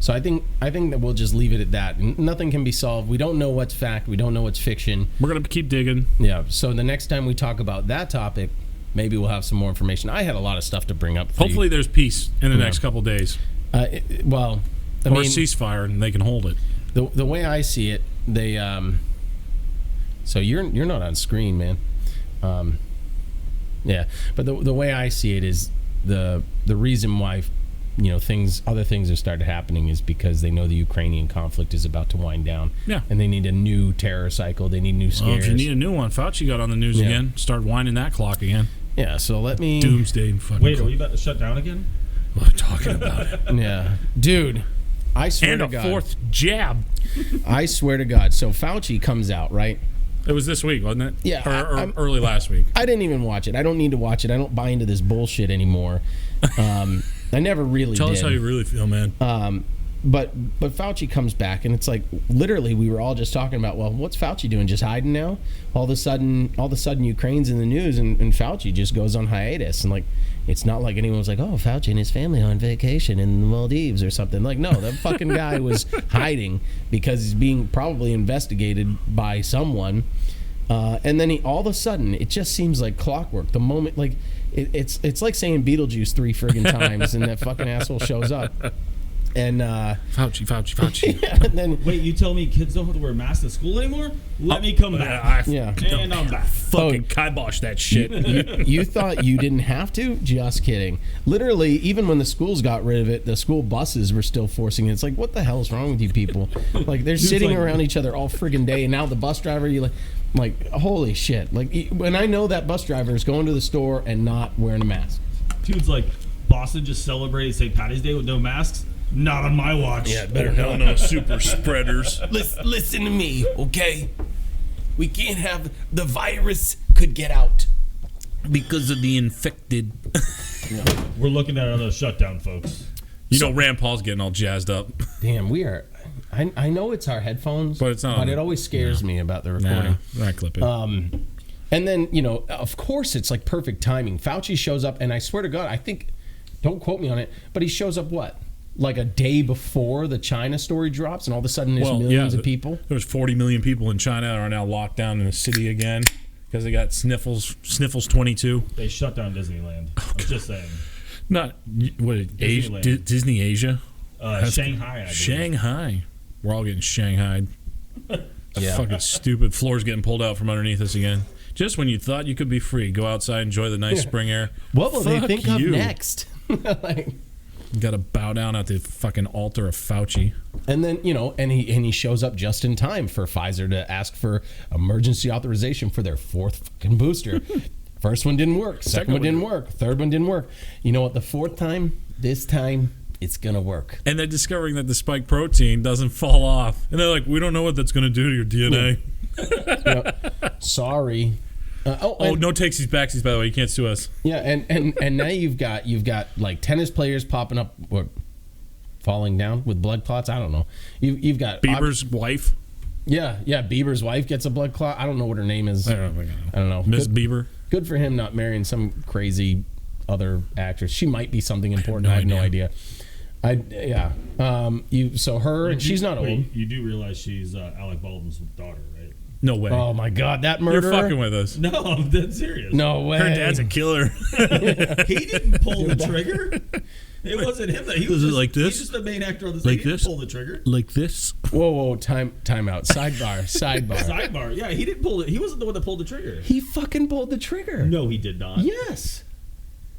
So I think that we'll just leave it at that. Nothing can be solved. We don't know what's fact. We don't know what's fiction. We're going to keep digging. Yeah. So the next time we talk about that topic, maybe we'll have some more information. I had a lot of stuff to bring up. Hopefully there's peace in the next couple of days. Or ceasefire, and they can hold it. The way I see it, they so you're not on screen, man. Yeah, but the way I see it is the reason why other things have started happening is because they know the Ukrainian conflict is about to wind down. Yeah. And they need a new terror cycle. They need new scares. Well, if you need a new one, Fauci got on the news again. Started winding that clock again. Yeah, so let me... Doomsday fucking... Wait, are we about to shut down again? We're talking about it. Yeah. Dude, I swear to God. And a fourth jab. I swear to God. So Fauci comes out, right? It was this week, wasn't it? Yeah. Or early last week. I didn't even watch it. I don't need to watch it. I don't buy into this bullshit anymore. I never really Tell did. us how you really feel, man. But Fauci comes back, and it's like literally we were all just talking about, well, what's Fauci doing? Just hiding now? All of a sudden Ukraine's in the news, and Fauci just goes on hiatus, and like it's not like anyone was like, oh, Fauci and his family on vacation in the Maldives or something. Like, no, that fucking guy was hiding because he's being probably investigated by someone. And then all of a sudden, it just seems like clockwork. The moment, like, it's like saying Beetlejuice 3 friggin' times, and that fucking asshole shows up. And Fauci. Yeah, and then, wait, you tell me kids don't have to wear masks at school anymore? Let me come back. And I'm back. Fucking kibosh that shit. You thought you didn't have to? Just kidding. Literally, even when the schools got rid of it, the school buses were still forcing it. It's like, what the hell is wrong with you people? Like, they're sitting around each other all friggin' day, and now the bus driver, you like, holy shit. Like, when I know that bus driver is going to the store and not wearing a mask. Dude's like, Boston just celebrated St. Patty's Day with no masks? Not on my watch. Yeah, better no super spreaders. Listen to me, okay? We can't have the virus could get out because of the infected. We're looking at another shutdown, folks. You know, Rand Paul's getting all jazzed up. Damn, we are. I know it's our headphones, but it's not. But it always scares me about the recording. Not clipping. And then of course, it's like perfect timing. Fauci shows up, and I swear to God, I think, don't quote me on it, but he shows up like a day before the China story drops, and all of a sudden there's millions of people. There's 40 million people in China are now locked down in the city again because they got sniffles 22. They shut down Disneyland. I'm just saying. Not what Disney Asia. Shanghai. I believe. Shanghai. We're all getting shanghaied. Yeah. Fucking stupid. Floor's getting pulled out from underneath us again. Just when you thought you could be free, go outside, enjoy the nice spring air. What will they think of next? Got to bow down at the fucking altar of Fauci. And then, and he shows up just in time for Pfizer to ask for emergency authorization for their fourth fucking booster. First one didn't work. Second one didn't work. Third one didn't work. You know what? The fourth time, this time, it's going to work. And they're discovering that the spike protein doesn't fall off. And they're like, we don't know what that's going to do to your DNA. Yep. Sorry. No takesies backsies, by the way. You can't sue us. Yeah, and now you've got like tennis players popping up or falling down with blood clots. I don't know. You've got Bieber's wife. Yeah. Bieber's wife gets a blood clot. I don't know what her name is. I don't know. Miss Bieber. Good for him not marrying some crazy other actress. She might be something important. I have no idea. So her and she's not old. You do realize she's Alec Baldwin's daughter, right? No way. Oh my God, that murderer! You're fucking with us. No, I'm dead serious. No way. Her dad's a killer. He didn't pull the trigger. It wasn't him. He was just, like this? He's just the main actor on the scene. He didn't pull the trigger. Like this? Whoa! Time out. Sidebar. Sidebar. Yeah, he didn't pull it. He wasn't the one that pulled the trigger. He fucking pulled the trigger. No, he did not. Yes.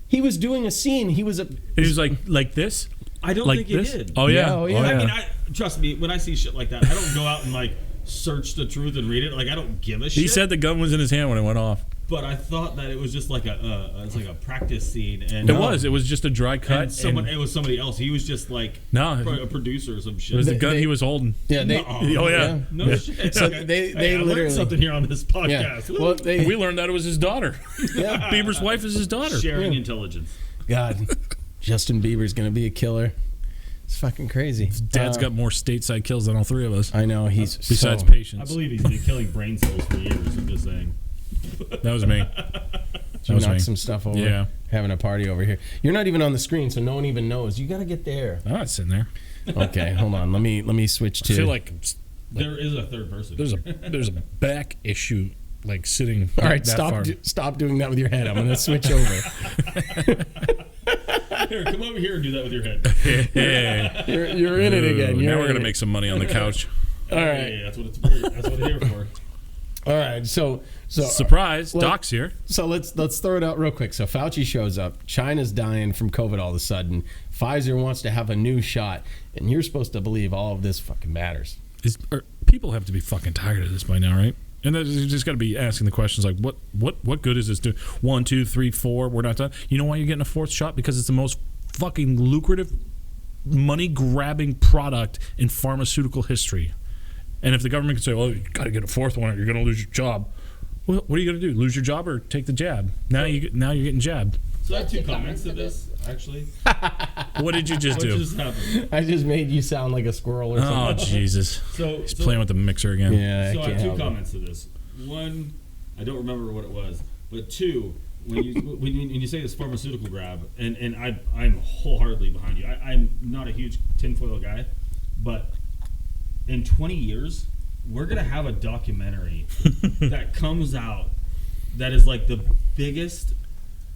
He was doing a scene. He was like this. I don't think he did. Oh yeah. I mean, trust me. When I see shit like that, I don't go out and like search the truth and read it. Like I don't give a shit. He said the gun was in his hand when it went off. But I thought that it was just like a practice scene, and it was just a dry cut. It was somebody else. He was just like a producer or some shit. It was the gun he was holding. Yeah. No shit. So okay. they I literally learned something here on this podcast. Yeah. Well, we learned that it was his daughter. Yeah. Bieber's wife is his daughter. Sharing intelligence. God, Justin Bieber's gonna be a killer. It's fucking crazy. His dad's got more stateside kills than all three of us. I know. He's besides patients. I believe he's been killing brain cells for years. I'm just saying. That was me. You knocked some stuff over. Yeah. Having a party over here. You're not even on the screen, so no one even knows. You got to get there. I'm not sitting there. Okay, hold on. Let me switch to. I feel like there is a third person. There's a back issue, like sitting. All right, stop doing that with your head. I'm going to switch over. Here, come over here and do that with your head. Yeah. You're in it again. Now we're going to make some money on the couch. All right. Hey, that's what it's for. That's what it's here for. All right, so surprise, Doc's here. So let's throw it out real quick. So Fauci shows up. China's dying from COVID all of a sudden. Pfizer wants to have a new shot, and you're supposed to believe all of this fucking matters. People have to be fucking tired of this by now, right? And you just got to be asking the questions like, what good is this doing? 1, 2, 3, 4. We're not done. You know why you're getting a fourth shot? Because it's the most fucking lucrative, money-grabbing product in pharmaceutical history. And if the government can say, well, you got to get a fourth one or you're going to lose your job. Well, what are you going to do? Lose your job or take the jab? Now you're getting jabbed. So I have 2 comments to this, actually. What did you just do? What just happened? I just made you sound like a squirrel or something. Oh, Jesus. He's playing with the mixer again. Yeah, so I have 2 comments to this. 1, I don't remember what it was. But 2, when you say this pharmaceutical grab, and I'm wholeheartedly behind you. I'm not a huge tinfoil guy, but in 20 years, we're going to have a documentary that comes out that is like the biggest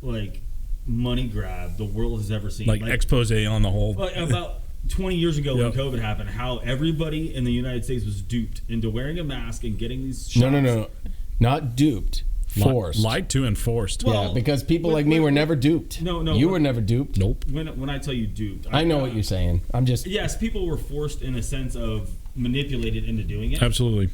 like money grab the world has ever seen. Like expose on the whole. About 20 years ago when COVID happened, how everybody in the United States was duped into wearing a mask and getting these shots. No. Not duped. Forced. Lied to and forced. Well, because people like me were never duped. No. You were never duped. Nope. When I tell you duped, I know what you're saying. I'm just... Yes, people were forced in a sense of manipulated into doing it. Absolutely.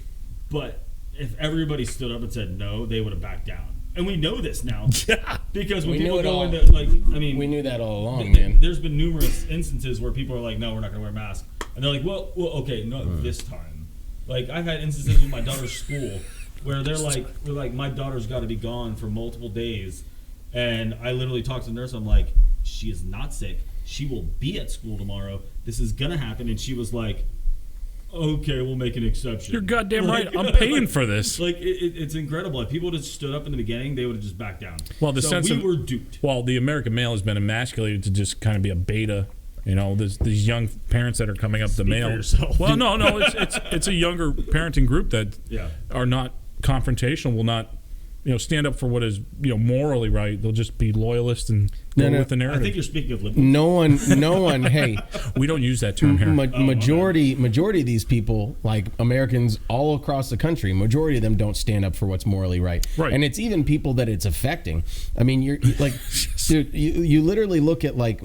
But if everybody stood up and said no, they would have backed down. And we know this now. Yeah. Because when we people go into, we knew that all along, man. There's been numerous instances where people are like, no, we're not going to wear masks. And they're like, well, okay, not this time. Like, I've had instances with my daughter's school where they're like, my daughter's got to be gone for multiple days. And I literally talked to the nurse. I'm like, she is not sick. She will be at school tomorrow. This is going to happen. And she was like, okay, we'll make an exception. You're goddamn right. I'm paying for this. Like, it's incredible. If people would have stood up in the beginning, they would have just backed down. Well, we were duped. Well, the American male has been emasculated to just kind of be a beta. You know, there's these young parents that are coming up the male. Well, no, it's a younger parenting group that are not confrontational, will not, stand up for what is, morally right. They'll just be loyalists and go with the narrative. I think you're speaking of liberals. No one. Hey, we don't use that term here. Majority of these people, like Americans all across the country, majority of them don't stand up for what's morally right. Right. And it's even people that it's affecting. I mean, you're like, dude, you literally look at, like,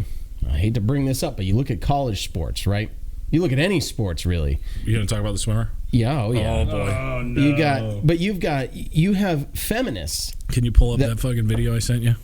I hate to bring this up, but you look at college sports, right? You look at any sports, really. You going to talk about the swimmer? Yeah, oh yeah. Oh boy. Oh no. You have feminists. Can you pull up that fucking video I sent you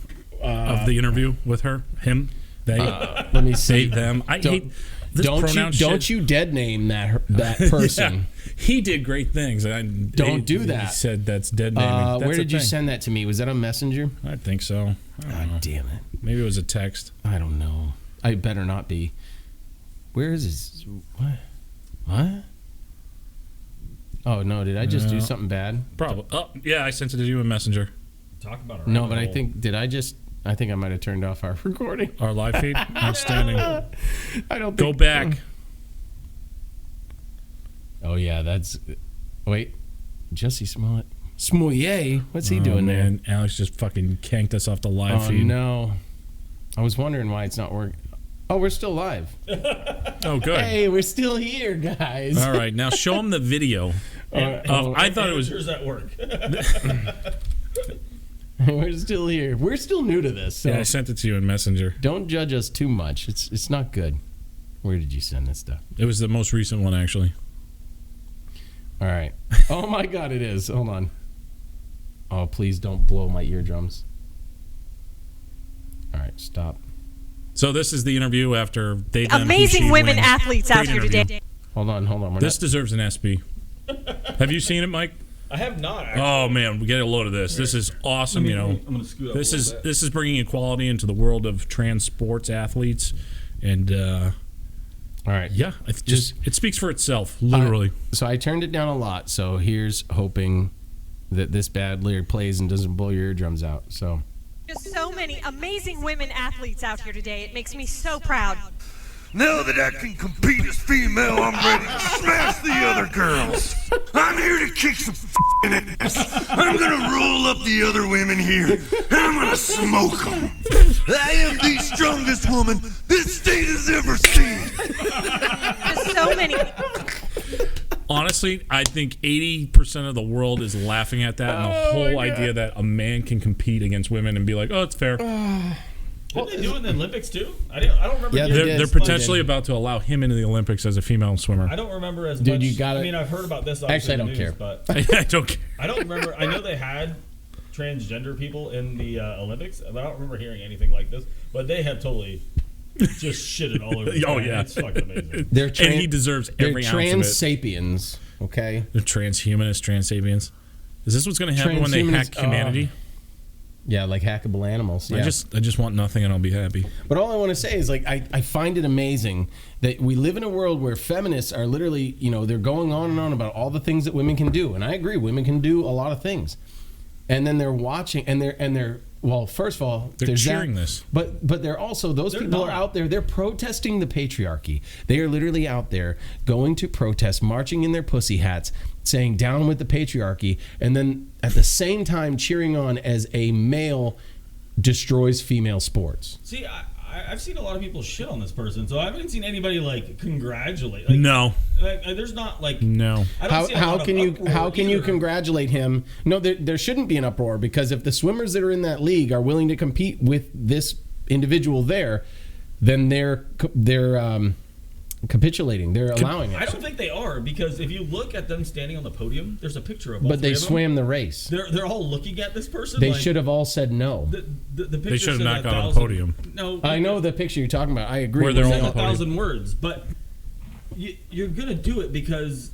of the interview with her, him, they? Let me see. Them. I hate this pronoun shit. Don't you dead name that person. Yeah. He did great things. Don't do that. He said that's dead naming. Where did you send that to me? Was that on Messenger? I think so. God damn it. Maybe it was a text. I don't know. I better not be. Where is this? What? Oh, no. Did I just do something bad? Probably. Oh, yeah. I sent it to you in Messenger. Talk about it. No, but I think I might have turned off our recording. Our live feed? Outstanding. I don't think. Go back. Oh, yeah. Wait. Jesse Smollett. Smollett? What's he doing there? Man, Alex just fucking canked us off the live Oh, feed. no. I was wondering why it's not working. Oh, we're still live. Oh, good. Hey, we're still here, guys. All right, now show them the video. I thought it was. Does that work? We're still here. We're still new to this. So Yeah, I sent it to you in Messenger. don't judge us too much. It's not good. Where did you send this stuff? It was the most recent one, actually. All right. Oh my God, it is. Hold on. Oh, please don't blow my eardrums. All right, stop. So this is the interview after they Amazing women athletes out here today. Hold on. This deserves an SB. Have you seen it, Mike? I have not. Actually. Oh man, we get a load of this. This is awesome. I'm gonna scoot up. this is bringing equality into the world of trans sports athletes, and all right. yeah, it speaks for itself, literally. So I turned it down a lot. So here's hoping that this bad lyric plays and doesn't blow your eardrums out. So. Just so many amazing women athletes out here today. It makes me so proud. Now that I can compete as female, I'm ready to smash the other girls. I'm here to kick some f***ing ass. I'm gonna roll up the other women here, and I'm gonna smoke them. I am the strongest woman this state has ever seen. Just so many. Honestly, I think 80% of the world is laughing at that, and the whole idea that a man can compete against women and be like, "Oh, it's fair." Didn't they do it in the Olympics too? I don't remember. Yeah, They're potentially about to allow him into the Olympics as a female swimmer. I don't remember as Dude, much. you gotta- I mean, I've heard about this. Actually, I don't in the news, care. But I don't care. I don't remember. I know they had transgender people in the Olympics, but I don't remember hearing anything like this. But they have totally just shitted all over. Oh, yeah. It's fucking amazing. And he deserves every they're ounce of trans it. sapiens. Okay. They're transhumanists, transapiens. Is this what's going to happen when they hack Transhumanists, humanity? Yeah, like hackable animals. Yeah. I just want nothing and I'll be happy. But all I want to say is, like, I find it amazing that we live in a world where feminists are literally, they're going on and on about all the things that women can do, and I agree, women can do a lot of things. And then they're watching, and they're well, first of all, They're there's cheering that, this. But they're also those people are out there. They're protesting the patriarchy. They are literally out there going to protest, marching in their pussy hats, saying "down with the patriarchy," and then at the same time cheering on as a male destroys female sports. See, I've seen a lot of people shit on this person, so I haven't seen anybody like congratulate. Like, No. There's not like No. I don't see a lot of How can you either. congratulate him? No, there shouldn't be an uproar, because if the swimmers that are in that league are willing to compete with this individual there, then they're capitulating. They're allowing it. I don't think they are, because if you look at them standing on the podium, there's a picture of all But they three of them. swam the race. They're all looking at this person. They like, should have all said no. The picture They should have said not got on the 1,000 podium. No, I know the picture you're talking about. I agree. Where they're with on that. the podium. 1,000 words, but you're gonna do it because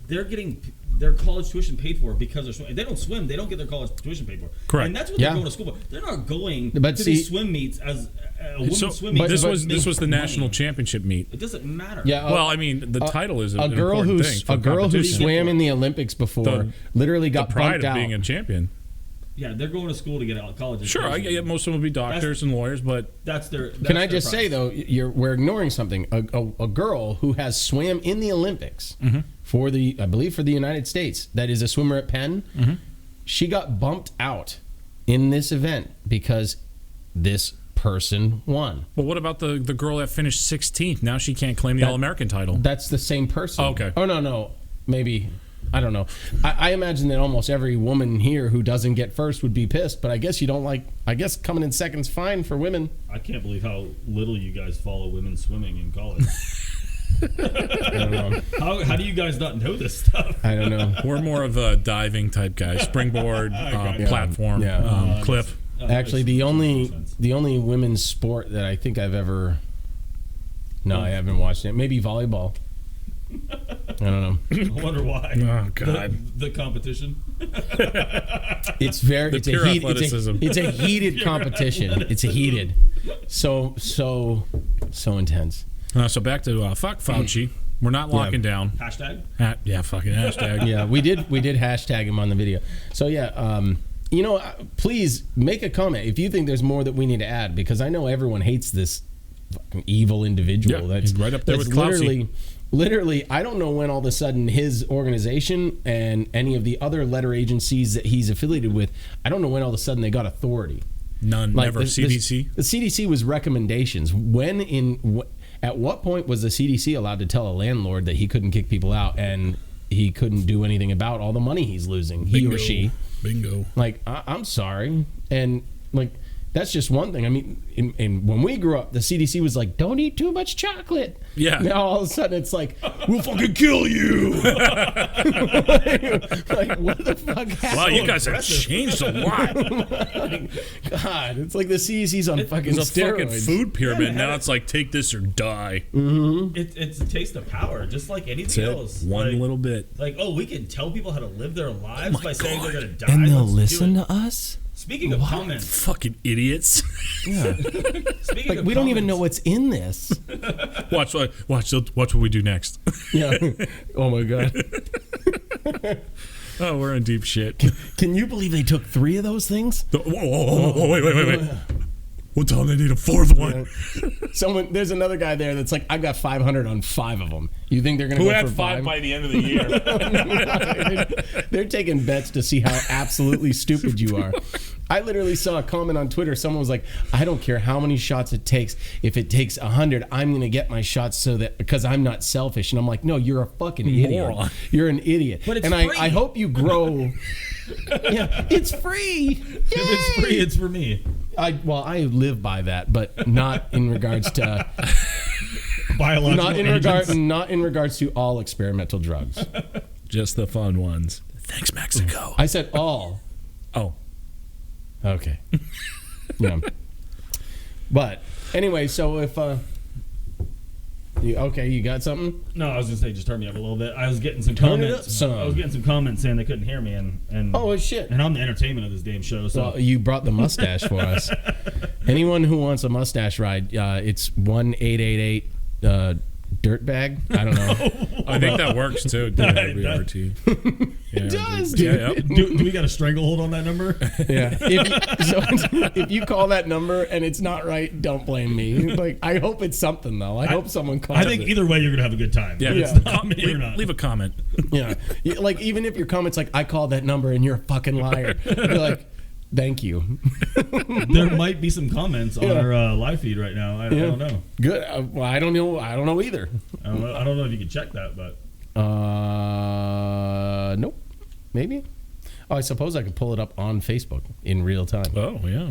they're getting their college tuition paid for because they're swimming. If they don't swim, they don't get their college tuition paid for. Correct. And that's what Yeah. they're going to school for. They're not going But to see- these swim meets as a women's So, swim meet. this to was make the money. national championship meet. It doesn't matter. Yeah. Well, I mean, the title is a girl important who thing for a girl who competition. swam in the Olympics before The- literally the got pride bumped of out. being a champion. Yeah, they're going to school to get out of college. Sure, I get most of them will be doctors and lawyers, but That's their. Can I just say though, we're ignoring something. A girl who has swam in the Olympics for I believe for the United States, that is a swimmer at Penn. She got bumped out in this event because this person won. But what about the girl that finished 16th? Now she can't claim the All-American title. That's the same person. Oh, okay. Oh no, maybe. I don't know. I imagine that almost every woman here who doesn't get first would be pissed, but I guess you don't like. I guess coming in second's fine for women. I can't believe how little you guys follow women swimming in college. I don't know. How do you guys not know this stuff? I don't know. We're more of a diving type guy. Springboard, platform, cliff. Actually, the only women's sport that I think I've ever... No, I haven't watched it. Maybe volleyball. I don't know. I wonder why. Oh God, the competition. It's very. It's pure a heat, athleticism. It's a heated competition. It's a heated. So intense. So back to fuck Fauci. We're not locking down. Hashtag. Fucking hashtag. Yeah, we did hashtag him on the video. So yeah, please make a comment if you think there's more that we need to add, because I know everyone hates this fucking evil individual. Yeah, he's right up there with literally, I don't know when all of a sudden his organization and any of the other letter agencies that he's affiliated with, I don't know when all of a sudden they got authority. None. Never. CDC. The CDC was recommendations. At what point was the CDC allowed to tell a landlord that he couldn't kick people out and he couldn't do anything about all the money he's losing? Bingo. He or she. Bingo. Like, I'm sorry. And like, that's just one thing. I mean, in when we grew up, the CDC was like, don't eat too much chocolate. Yeah. Now all of a sudden it's like, we'll fucking kill you. like, what the fuck happened? Wow, you guys have changed a lot. God, it's like the CDC's on fucking It's a steroids. fucking food pyramid. Now it's like, take this or die. It's a taste of power, just like anything else. One little bit. Like, we can tell people how to live their lives by saying they're gonna die. And they'll Let's do listen it. to us? Speaking of comments, Fucking idiots. Yeah. speaking Like, of we don't even comments, know what's in this. Watch what we do next. Yeah. Oh my God. Oh, we're in deep shit. Can you believe they took 3 of those things? Whoa, wait. What time they need a 4th one? There's another guy there that's like, I've got 500 on 5 of them. You think they're going to Who go had for 5 by the end of the year? They're taking bets to see how absolutely stupid you are. I literally saw a comment on Twitter. Someone was like, I don't care how many shots it takes. If it takes 100, I'm going to get my shots because I'm not selfish. And I'm like, no, you're a fucking idiot. Moron. You're an idiot. But it's and free. I hope you grow. Yeah, it's free. if it's free, it's for me. I live by that, but not in regards to Biological not in regards to all experimental drugs. Just the fun ones. Thanks, Mexico. I said all. Oh. Okay. Yeah. But anyway, so if you got something? No, I was gonna say just turn me up a little bit. I was getting some Turn it comments. up some. I was getting some comments saying they couldn't hear me, and Oh shit. and I'm the entertainment of this damn show. So Well, you brought the mustache for us. Anyone who wants a mustache ride, it's 1-888 dirtbag. I don't know. I think that works too. DWRT. It does, Yeah, dude. yep. do we got a stranglehold on that number? Yeah. If you call that number and it's not right, don't blame me. Like, I hope it's something though. I hope someone calls. I think it. either way you're gonna have a good time. Yeah. It's not me or not. Leave a comment. Yeah. Like, even if your comment's like, I called that number and you're a fucking liar, you're like, thank you. There might be some comments on our live feed right now. I don't know. Good. Well, I don't know. I don't know either. I don't know if you can check that, but Nope. Maybe. Oh, I suppose I could pull it up on Facebook in real time. Oh, yeah.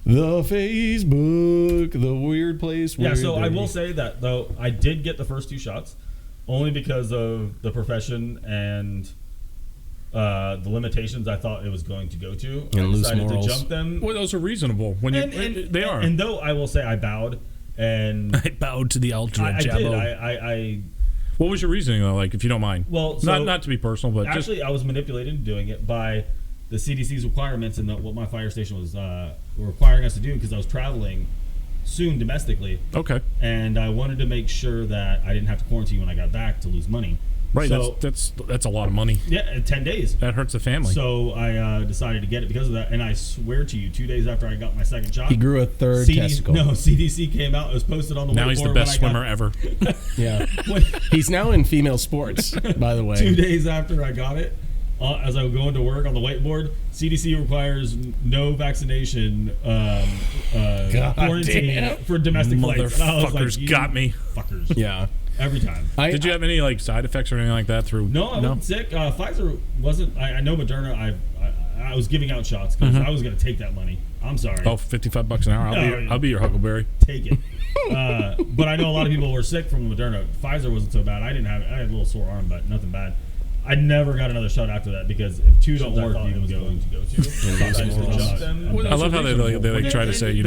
The Facebook, the weird place. yeah. So I will say that though I did get the first 2 shots, only because of the profession and the limitations I thought it was going to go to. And I loose decided morals. to jump them. Well, those are reasonable. When they are. And though I will say I bowed, and I bowed to the altar of I did. Jabbo. I What was your reasoning though? Like, if you don't mind. Well, so not to be personal, but actually I was manipulated into doing it by the CDC's requirements and what my fire station was requiring us to do, because I was traveling soon domestically. Okay. And I wanted to make sure that I didn't have to quarantine when I got back to lose money. Right. So, that's a lot of money. yeah, 10 days. That hurts the family. So I decided to get it because of that. And I swear to you, 2 days after I got my second shot, He grew a third testicle. No, CDC came out. It was posted on the Now whiteboard he's the best when I swimmer ever. Yeah. He's now in female sports, by the way. 2 days after I got it, as I was going to work on the whiteboard, CDC requires no vaccination quarantine damn. for domestic flights. And I was like, Motherfuckers got me. Fuckers. Yeah. Every time. Did you have any like side effects or anything like that through? No, I wasn't sick. Pfizer wasn't. I know Moderna. I was giving out shots because I was going to take that money. I'm sorry. Oh, $55 an hour. I'll be your Huckleberry. Take it. But I know a lot of people were sick from Moderna. Pfizer wasn't so bad. I had a little sore arm, but nothing bad. I never got another shot after that because if two don't work, you can go to. I love how they try to say,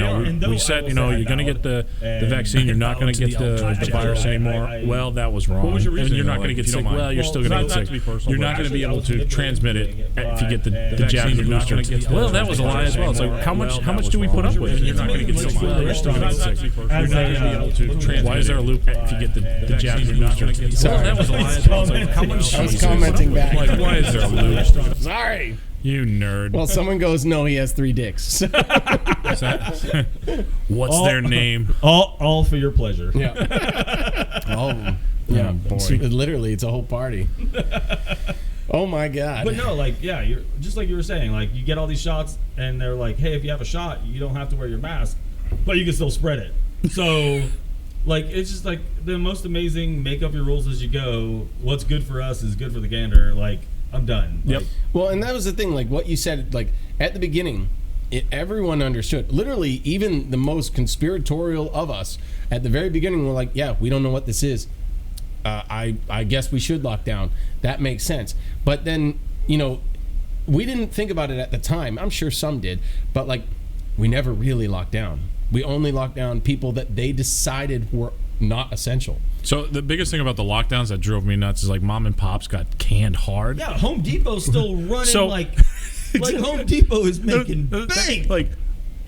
we said, you're going to get the vaccine, you're not going to get the virus anymore. Well, that was wrong. What was your reason? And you're not going to get sick. Well, you're still going to get sick. You're not going to be able to transmit it if you get the jab and the booster. Well, that was a lie as well. It's like, how much do we put up with? You're not going to get sick. Well, you're still going to get sick. You're not going to be able to transmit. Why is there a loop if you get the jab and the booster? Well, that was a lie as well. It's like, how much? Back. Like, why is there a loop? Sorry. You nerd. Well, someone goes, no, he has 3 dicks. What's their name? All for your pleasure. Yeah. Oh, yeah, boy. Literally, it's a whole party. Oh, my God. But no, you're just like you were saying, you get all these shots, and they're like, hey, if you have a shot, you don't have to wear your mask, but you can still spread it. So... it's just the most amazing. Make up your rules as you go. What's good for us is good for the gander. I'm done. Yep. Well, and that was the thing. What you said, at the beginning, everyone understood. Literally, even the most conspiratorial of us at the very beginning were like, "Yeah, we don't know what this is. I guess we should lock down. That makes sense." But then, we didn't think about it at the time. I'm sure some did, but we never really locked down. We only locked down people that they decided were not essential. So the biggest thing about the lockdowns that drove me nuts is mom and pops got canned hard. Yeah, Home Depot's still running Home Depot is making bank.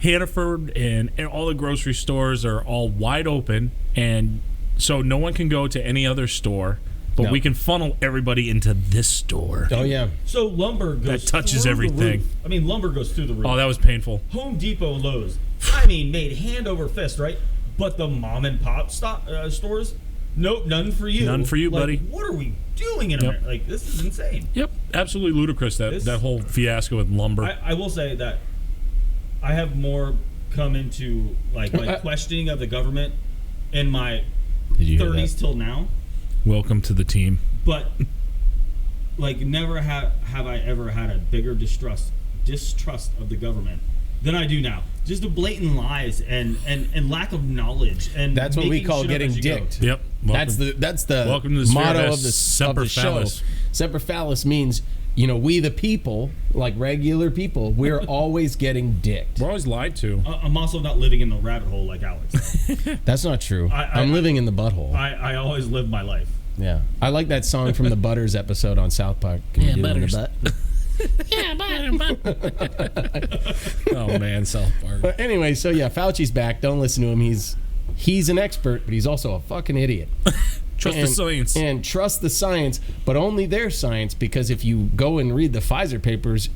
Hannaford and all the grocery stores are all wide open, and so no one can go to any other store. But we can funnel everybody into this store. Oh, yeah. So lumber goes that touches through everything. The roof. I mean, lumber goes through the roof. Oh, that was painful. Home Depot, Lowe's, made hand over fist, right? But the mom and pop stores, nope, none for you. None for you, buddy. What are we doing in America? This is insane. Yep, absolutely ludicrous, that whole fiasco with lumber. I will say that I have more come into, questioning of the government in my 30s till now. Welcome to the team. But never have I ever had a bigger distrust of the government than I do now. Just the blatant lies and lack of knowledge, and that's what we call getting dicked. Yep. That's the welcome to the motto of the Semper Phallus. Show. Semper Phallus means we the people, regular people, we're always getting dicked. We're always lied to. I'm also not living in the rabbit hole like Alex. That's not true. I'm living in the butthole. I always live my life. Yeah. I like that song from the Butters episode on South Park. Yeah, Butters. Yeah, Butters. Oh, man, South Park. But anyway, so Fauci's back. Don't listen to him. He's an expert, but he's also a fucking idiot. Trust the science. And trust the science, but only their science, because if you go and read the Pfizer papers,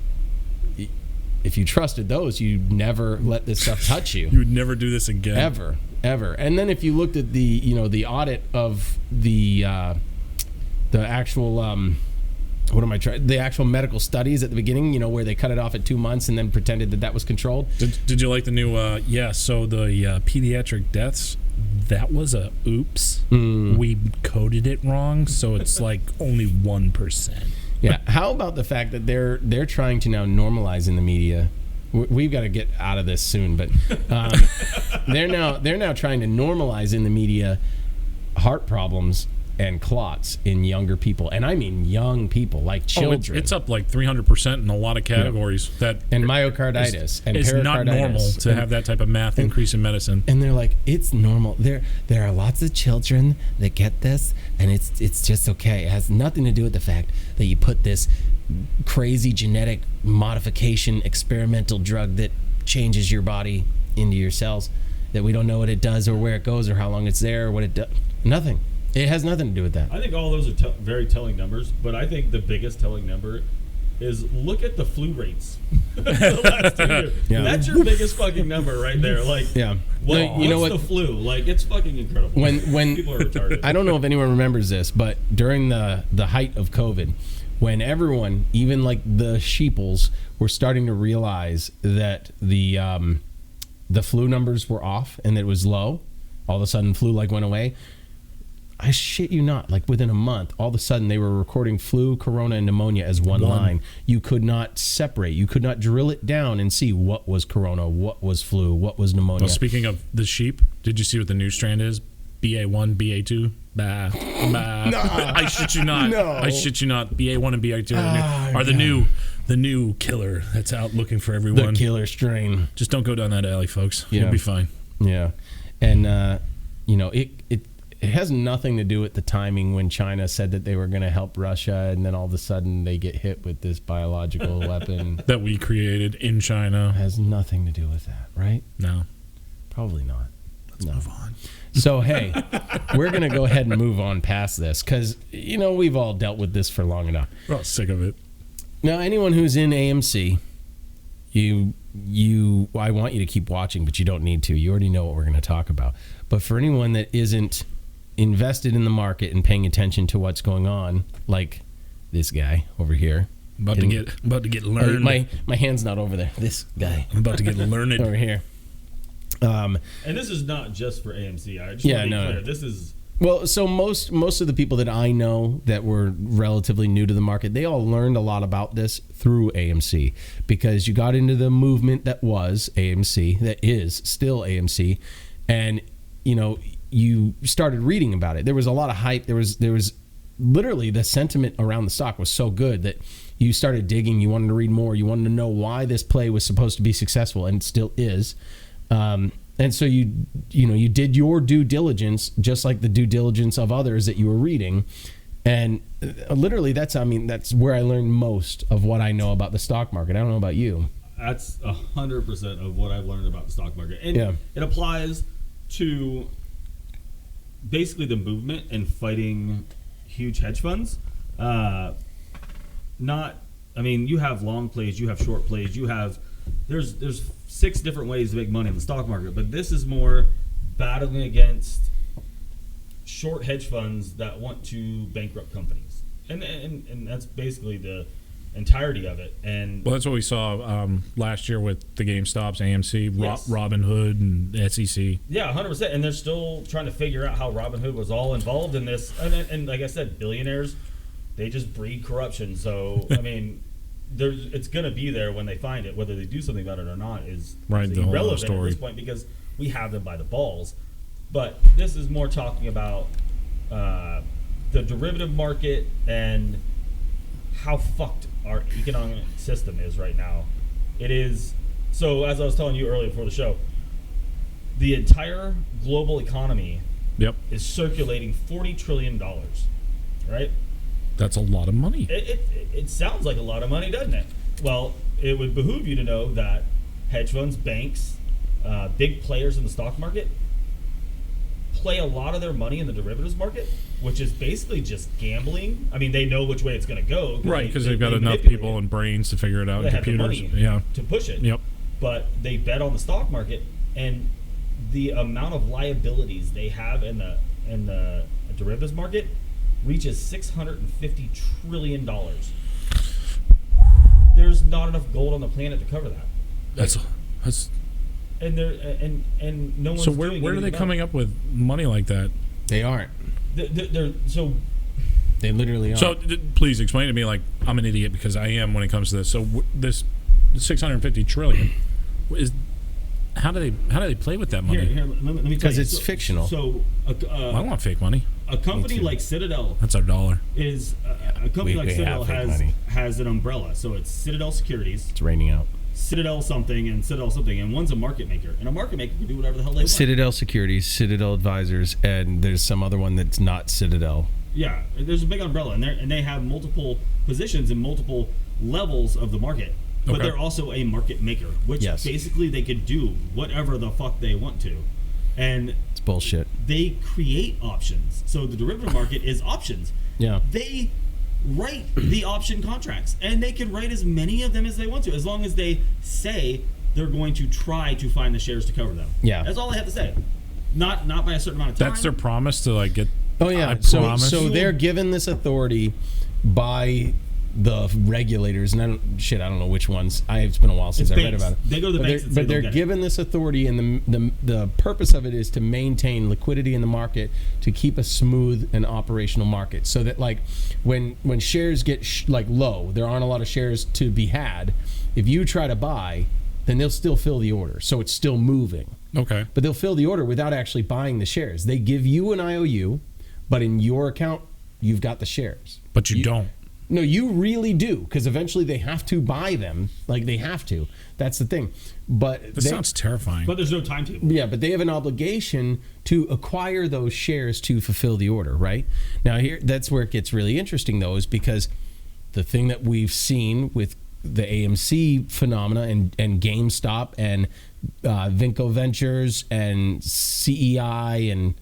if you trusted those, you'd never let this stuff touch you. You would never do this again. Ever. And then if you looked at the audit of the actual the actual medical studies at the beginning, where they cut it off at 2 months and then pretended that was controlled. Did you like the new so the pediatric deaths, that was a oops. We coded it wrong, so it's only 1%. Yeah. How about the fact that they're trying to now normalize in the media? We've got to get out of this soon, but they're now trying to normalize in the media heart problems and clots in younger people, and I mean young people, children. It's up 300% in a lot of categories. And myocarditis and it's pericarditis. Not normal to have that type of math increase in medicine. And they're like, it's normal. There are lots of children that get this, and it's just okay. It has nothing to do with the fact that you put this crazy genetic modification experimental drug that changes your body into your cells, that we don't know what it does or where it goes or how long it's there or what it does. Nothing. It has nothing to do with that. I think all those are very telling numbers, but I think the biggest telling number is look at the flu rates. The last 2 years. Yeah. That's your biggest fucking number right there. What's the flu? It's fucking incredible. When people are retarded. I don't know if anyone remembers this, but during the height of COVID, when everyone, even the sheeples, were starting to realize that the flu numbers were off and that it was low, all of a sudden flu went away. I shit you not, like within a month, all of a sudden they were recording flu, corona, and pneumonia as one line. You could not separate. You could not drill it down and see what was corona, what was flu, what was pneumonia. Well, speaking of the sheep, did you see what the new strand is? BA1, BA2? Bah. No. I shit you not. No. I shit you not. BA1 and BA2 are the new killer that's out looking for everyone. The killer strain. Just don't go down that alley, folks. Yeah. You'll be fine. Yeah. And, it has nothing to do with the timing when China said that they were going to help Russia, and then all of a sudden they get hit with this biological weapon. That we created in China. It has nothing to do with that, right? No. Probably not. Let's move on. So, hey, we're going to go ahead and move on past this because, we've all dealt with this for long enough. We're all sick of it. Now, anyone who's in AMC, I want you to keep watching, but you don't need to. You already know what we're going to talk about. But for anyone that isn't invested in the market and paying attention to what's going on, like this guy over here. About to get learned. My hand's not over there. This guy. I'm about to get learned. Over here. And this is not just for AMC. I just want to be clear. This is... Well, so most of the people that I know that were relatively new to the market, they all learned a lot about this through AMC because you got into the movement that was AMC, that is still AMC, and you started reading about it. There was a lot of hype. There was literally the sentiment around the stock was so good that you started digging. You wanted to read more. You wanted to know why this play was supposed to be successful, and it still is. And so you did your due diligence, just like the due diligence of others that you were reading. And literally, that's where I learned most of what I know about the stock market. I don't know about you. That's 100% of what I've learned about the stock market. And it applies to basically the movement and fighting huge hedge funds. You have long plays, you have short plays, there's 6 different ways to make money in the stock market, but this is more battling against short hedge funds that want to bankrupt companies, and that's basically the entirety of it. And well, that's what we saw last year with the GameStops, AMC, Yes. Robinhood, and SEC. Yeah, 100%. And they're still trying to figure out how Robinhood was all involved in this. And like I said, billionaires, they just breed corruption. So it's going to be there when they find it. Whether they do something about it or not is irrelevant at this point because we have them by the balls. But this is more talking about the derivative market and how fucked our economic system is right now. It is. So as I was telling you earlier before the show, the entire global economy is circulating $40 trillion, right? That's a lot of money. It sounds like a lot of money, doesn't it? Well, it would behoove you to know that hedge funds, banks, big players in the stock market play a lot of their money in the derivatives market, which is basically just gambling. I mean, they know which way it's going to go. Right, because they've got enough people and brains to figure it out, and computers. Have the money to push it. Yep. But they bet on the stock market, and the amount of liabilities they have in the derivatives market reaches $650 trillion. There's not enough gold on the planet to cover that. That's and no one's. So where are they coming up with money like that? They aren't. They literally aren't. So please explain to me, like I'm an idiot because I am when it comes to this. So this 650 trillion is. How do they play with that money? Here, let me tell you. Because it's fictional. So I don't want fake money. A company like Citadel. That's our dollar. Is a company like Citadel has an umbrella. So it's Citadel Securities. It's raining out. Citadel something and Citadel something, and one's a market maker. And a market maker can do whatever the hell they want. Citadel Securities, Citadel Advisors, and there's some other one that's not Citadel. Yeah, there's a big umbrella, and they have multiple positions in multiple levels of the market. But they're also a market maker, which basically they could do whatever the fuck they want to. And it's bullshit. They create options. So the derivative market is options. Yeah. They write the option contracts, and they can write as many of them as they want to, as long as they say they're going to try to find the shares to cover them. Yeah. That's all they have to say. Not by a certain amount of time. That's their promise to like get. Oh yeah. So they're given this authority by the regulators, and I don't know which ones. It's been a while since I read about it. They go to the banks and say but they're given this authority, and the purpose of it is to maintain liquidity in the market, to keep a smooth and operational market, so that like when shares get low, there aren't a lot of shares to be had. If you try to buy, then they'll still fill the order, so it's still moving. Okay. But they'll fill the order without actually buying the shares. They give you an IOU, but in your account, you've got the shares. But you don't. No, you really do, because eventually they have to buy them. Like, they have to. That's the thing. But This sounds terrifying. But there's no timetable. Yeah, but they have an obligation to acquire those shares to fulfill the order, right? Now, that's where it gets really interesting, though, is because the thing that we've seen with the AMC phenomena and GameStop and Vinco Ventures and CEI and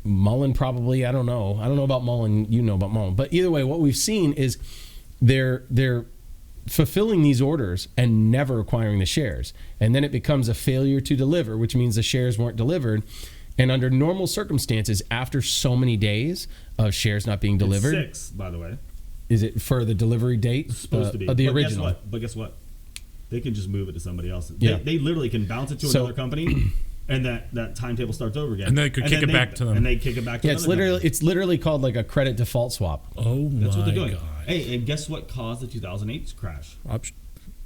Mullen, probably, I don't know about Mullen, you know about Mullen, but either way, what we've seen is they're fulfilling these orders and never acquiring the shares, and then it becomes a failure to deliver, which means the shares weren't delivered. And under normal circumstances, after so many days of shares not being delivered, It's 6, by the way. Is it for the delivery date? It's supposed to be the original. But guess what? They can just move it to somebody else. Yeah. They literally can bounce it to another company, and that timetable starts over again. And they could kick it back to them. And they kick it back to Yeah, another it's literally called like a credit default swap. Oh That's what my they're doing. God. Hey, and guess what caused the 2008 crash?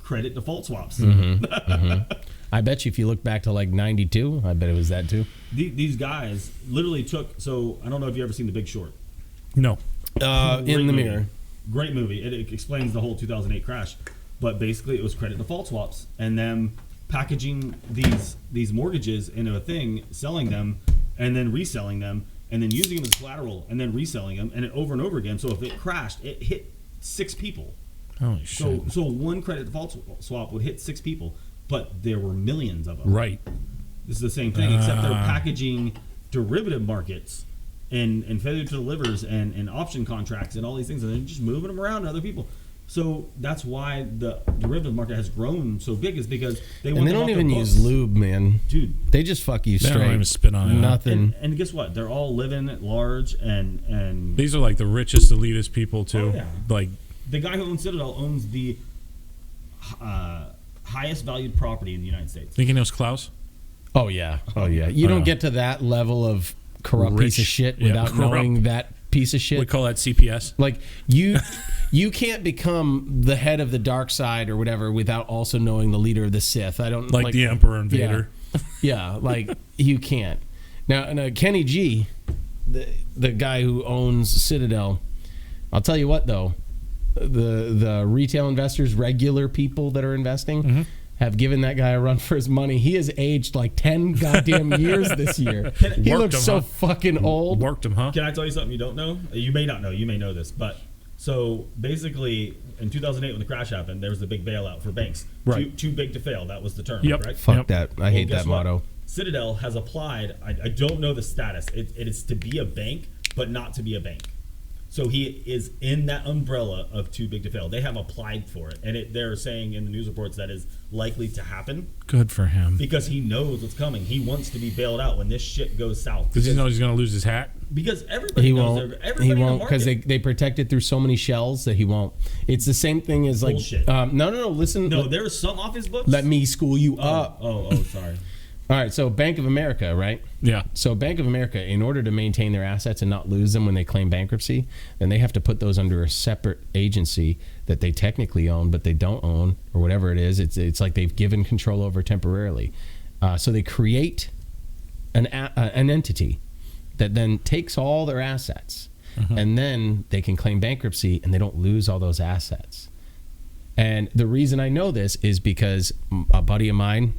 Credit default swaps. I bet you if you look back to like 92, I bet it was that too. These guys literally took. So I don't know if you ever seen The Big Short. No. In the movie. mirror. Great movie. It explains the whole 2008 crash. But basically, it was credit default swaps and them packaging these mortgages into a thing, selling them, and then reselling them, and then using them as collateral, and then reselling them, and over and over again. So if it crashed, it hit 6 people. Holy shit. So one credit default swap would hit 6 people, but there were millions of them. Right. This is the same thing, except they're packaging derivative markets and failure to delivers and option contracts and all these things, and they're just moving them around to other people. So that's why the derivative market has grown so big, is because they want. And they don't even use lube, man. Dude. They just fuck you They straight. don't even spit on it. Nothing. And guess what? They're all living at large, and These are like the richest, elitist people too. Oh, yeah. Like the guy who owns Citadel owns the highest valued property in the United States. think he knows Klaus. Oh yeah. You don't get to that level of corrupt piece of Rich. shit Yeah, without corrupt. knowing that piece of shit. We call that CPS. Like you can't become the head of the dark side or whatever without also knowing the leader of the Sith. I don't Like the Emperor and Vader. Yeah, like you can't. Now Kenny G, the guy who owns Citadel, I'll tell you what though, the retail investors, regular people that are investing, have given that guy a run for his money. He has aged like 10 goddamn years this year. He Worked looks him, so huh? fucking old. Worked him, huh? Can I tell you something you don't know? You may not know. You may know this, but so basically, in 2008 when the crash happened, there was the big bailout for banks. Right. Too big to fail. That was the term. Yep. Right. Fuck that. I hate guess that what? motto. Citadel has applied. I don't know the status. It is to be a bank, but not to be a bank. So he is in that umbrella of too big to fail. They have applied for it, and they're saying in the news reports that is likely to happen Good for him. because he knows what's coming. He wants to be bailed out when this shit goes south. Does he know he's going to lose his hat? Because everybody He knows won't. everybody He in the won't because market- they protect it through so many shells that he won't. It's the same thing as like Bullshit. no. Listen, No, there's some off his books. let me school you up. Oh, sorry. All right, so Bank of America, right? Yeah. So Bank of America, in order to maintain their assets and not lose them when they claim bankruptcy, then they have to put those under a separate agency that they technically own, but they don't own, or whatever it is. It's like they've given control over temporarily. So they create an entity that then takes all their assets, and then they can claim bankruptcy, and they don't lose all those assets. And the reason I know this is because a buddy of mine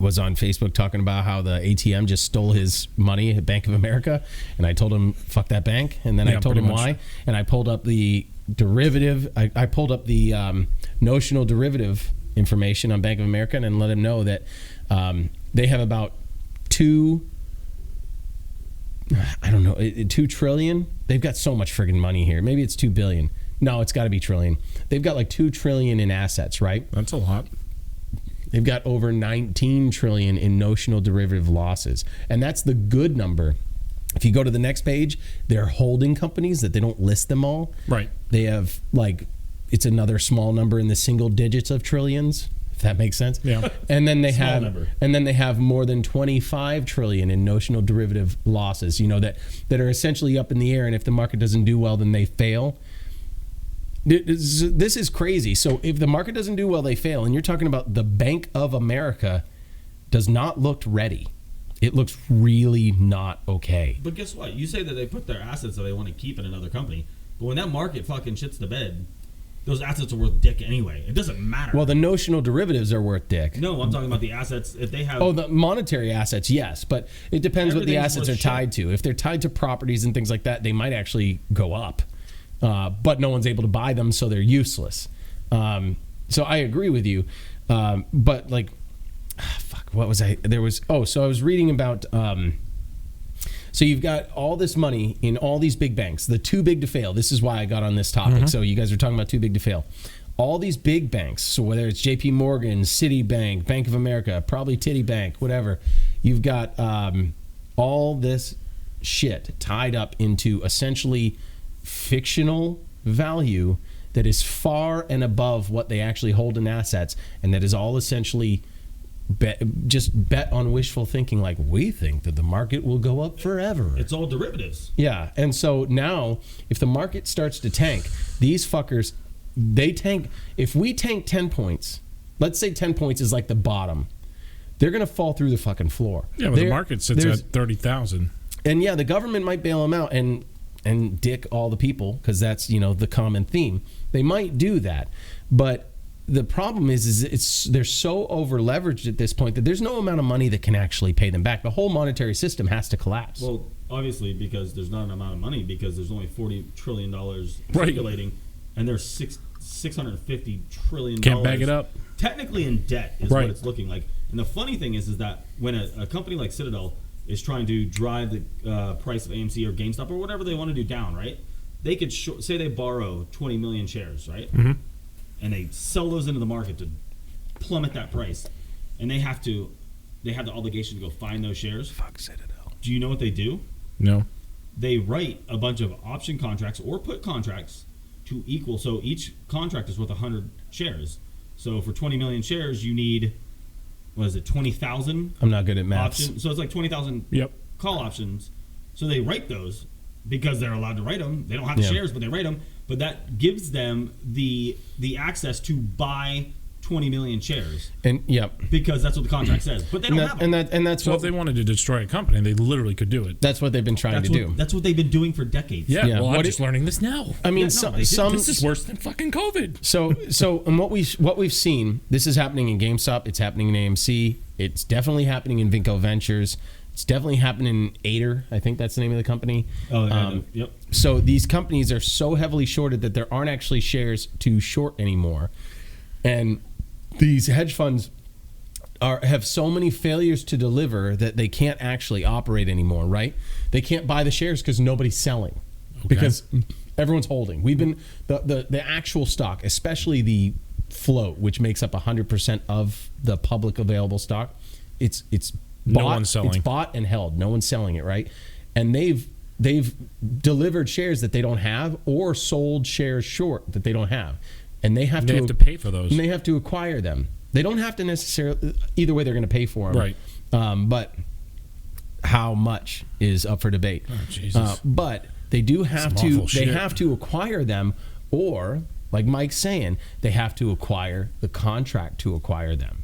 was on Facebook talking about how the ATM just stole his money at Bank of America, and I told him fuck that bank, and then I told him pretty much. why, and I pulled up the derivative. I pulled up the notional derivative information on Bank of America, and then let him know that they have about 2 trillion. They've got so much friggin' money here. Maybe it's 2 billion. No, it's got to be trillion. They've got like 2 trillion in assets, right? That's a lot. They've got over 19 trillion in notional derivative losses. And that's the good number. If you go to the next page, they're holding companies that they don't list them all. Right. They have like it's another small number in the single digits of trillions, if that makes sense. Yeah. And then they Small number. have more than 25 trillion in notional derivative losses, that are essentially up in the air, and if the market doesn't do well, then they fail. This is crazy. So if the market doesn't do well, they fail. And you're talking about the Bank of America does not look ready. It looks really not okay. But guess what? You say that they put their assets that they want to keep in another company, but when that market fucking shits the bed, those assets are worth dick anyway. It doesn't matter. Well, the notional derivatives are worth dick. No, I'm talking about the assets. If they have... Oh, the monetary assets, yes. But it depends what the assets are worth tied to. If they're tied to properties and things like that, they might actually go up. But no one's able to buy them, so they're useless. So I agree with you. But like... fuck, what was I? So I was reading about... so you've got all this money in all these big banks, the too big to fail. This is why I got on this topic. So you guys are talking about too big to fail. All these big banks, so whether it's JP Morgan, Citibank, Bank of America, probably Titty Bank, whatever, you've got all this shit tied up into essentially fictional value that is far and above what they actually hold in assets, and that is all essentially bet on wishful thinking, like we think that the market will go up forever. It's all derivatives. Yeah, and so now if the market starts to tank, these fuckers, they tank. If we tank 10 points, let's say 10 points is like the bottom, they're going to fall through the fucking floor. Yeah, but the market sits at 30,000. And yeah, the government might bail them out and dick all the people, because that's, the common theme. They might do that, but the problem is they're so over leveraged at this point that there's no amount of money that can actually pay them back. The whole monetary system has to collapse. Well, obviously, because there's not an amount of money, because there's only $40 trillion circulating, and there's $650 trillion. Can't back it up. Technically in debt is what it's looking like. And the funny thing is that when a company like Citadel is trying to drive the price of AMC or GameStop or whatever they want to do down, right? They could say they borrow 20 million shares, right? Mm-hmm. And they sell those into the market to plummet that price, and they have the obligation to go find those shares. Fuck Citadel. Do you know what they do? No. They write a bunch of option contracts or put contracts to equal. So each contract is worth 100 shares. So for 20 million shares, you need, 20,000? I'm not good at maths. Options. So it's like 20,000 call options. So they write those because they're allowed to write them. They don't have the shares, but they write them. But that gives them the access to buy 20 million shares. And because that's what the contract says. But they don't have them. And that's so what, if they wanted to destroy a company, they literally could do it. That's what they've been trying to do. That's what they've been doing for decades. Yeah. Well, I'm just learning this now. I mean, this is worse than fucking COVID. So and what we've seen, this is happening in GameStop. It's happening in AMC. It's definitely happening in Vinco Ventures. It's definitely happening in Ader. I think that's the name of the company. Yep. So these companies are so heavily shorted that there aren't actually shares to short anymore. And these hedge funds have so many failures to deliver that they can't actually operate anymore, right? They can't buy the shares because nobody's selling. Okay. Because everyone's holding. We've been the actual stock, especially the float, which makes up 100% of the public available stock. It's bought, no one's selling. It's bought and held. No one's selling it, right? And they've delivered shares that they don't have, or sold shares short that they don't have, and they have to pay for those. And they have to acquire them. They don't have to necessarily. Either way, they're going to pay for them, right? But how much is up for debate. Oh, Jesus. But they do have to. They shit. have to acquire them, or like Mike's saying, they have to acquire the contract to acquire them.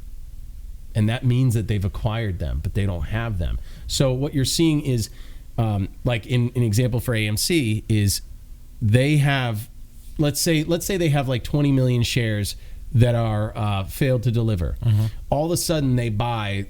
And that means that they've acquired them, but they don't have them. So what you're seeing is, like in an example for AMC, is they have, let's say they have like 20 million shares that are failed to deliver. Mm-hmm. All of a sudden they buy,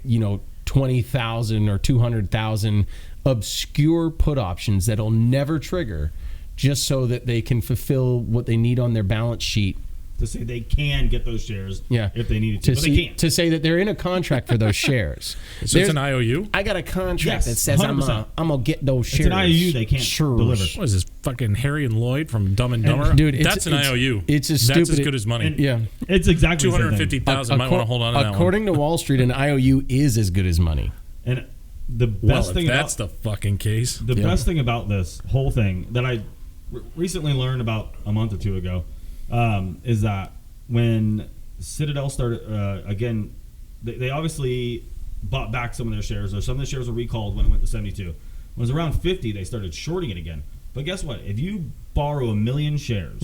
20,000 or 200,000 obscure put options that'll never trigger, just so that they can fulfill what they need on their balance sheet. To say they can get those shares if they needed to, but they can't. To say that they're in a contract for those shares. So it's an IOU? I got a contract that says 100%. I'm going to get those shares. It's an IOU they can't deliver. What is this, fucking Harry and Lloyd from Dumb and Dumber? Dude, that's an IOU. It's as stupid. That's as good as money. It's exactly 250,000. Might want to hold on to that one. According to Wall Street, an IOU is as good as money. And the best thing that's the fucking case. The best thing about this whole thing that I recently learned about a month or two ago is that when Citadel started, again, they obviously bought back some of their shares, or some of the shares were recalled when it went to 72. When it was around 50, they started shorting it again. But guess what? If you borrow 1 million shares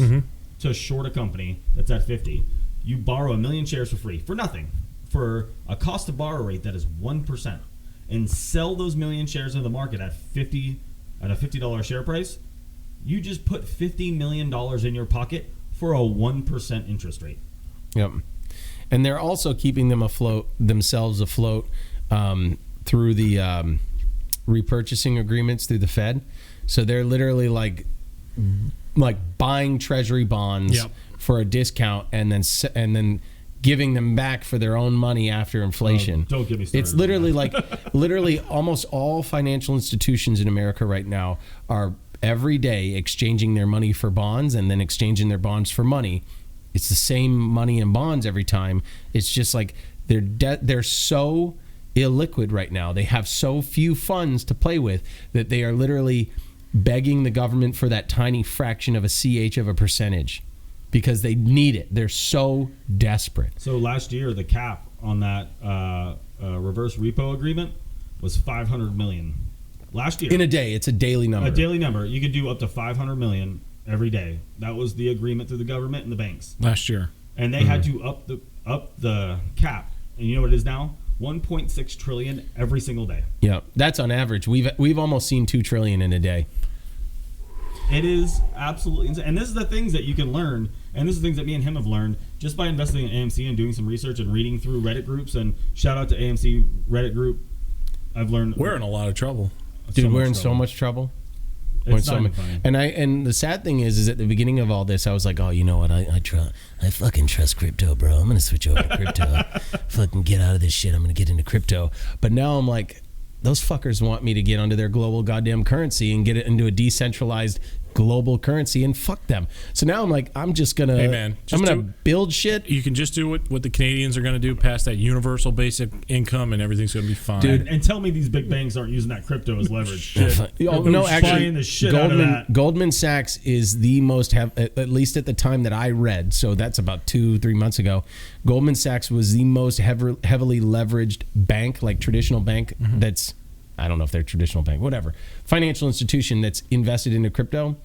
to short a company that's at 50, you borrow 1 million shares for free, for nothing, for a cost to borrow rate that is 1%, and sell those million shares into the market at a $50 share price, you just put $50 million in your pocket for a 1% interest rate. Yep. And they're also keeping themselves afloat through the repurchasing agreements through the Fed. So they're literally like buying treasury bonds for a discount and then giving them back for their own money after inflation. Don't get me started. It's literally literally almost all financial institutions in America right now are every day exchanging their money for bonds and then exchanging their bonds for money. It's the same money and bonds every time. It's just like they're so illiquid right now. They have so few funds to play with that they are literally begging the government for that tiny fraction of a CH of a percentage because they need it. They're so desperate. So last year, the cap on that reverse repo agreement was $500 million. Last year. In a day. It's a daily number. A daily number. You could do up to $500 million every day. That was the agreement through the government and the banks. Last year. And they had to up the cap. And you know what it is now? 1.6 trillion every single day. Yeah, that's on average. We've almost seen 2 trillion in a day. It is absolutely insane. And this is the things that you can learn, and this is the things that me and him have learned just by investing in AMC and doing some research and reading through Reddit groups. And shout out to AMC Reddit group. I've learned we're in a lot of trouble. Dude, we're in so much trouble. It's not even funny. And the sad thing is at the beginning of all this, I was like, oh, you know what? I fucking trust crypto, bro. I'm gonna switch over to crypto. Fucking get out of this shit. I'm gonna get into crypto. But now I'm like, those fuckers want me to get onto their global goddamn currency and get it into a decentralized global currency, and fuck them. So now I'm like, I'm just gonna, I'm gonna build shit. You can just do what the Canadians are gonna do, pass that universal basic income, and everything's gonna be fine. Dude, and tell me these big banks aren't using that crypto as leverage. Shit. No, actually, the shit out of that. Goldman Sachs is the most, at least at the time that I read, so that's about 2-3 months ago, Goldman Sachs was the most heavily leveraged bank, like traditional bank that's, I don't know if they're traditional bank, whatever, financial institution that's invested into crypto.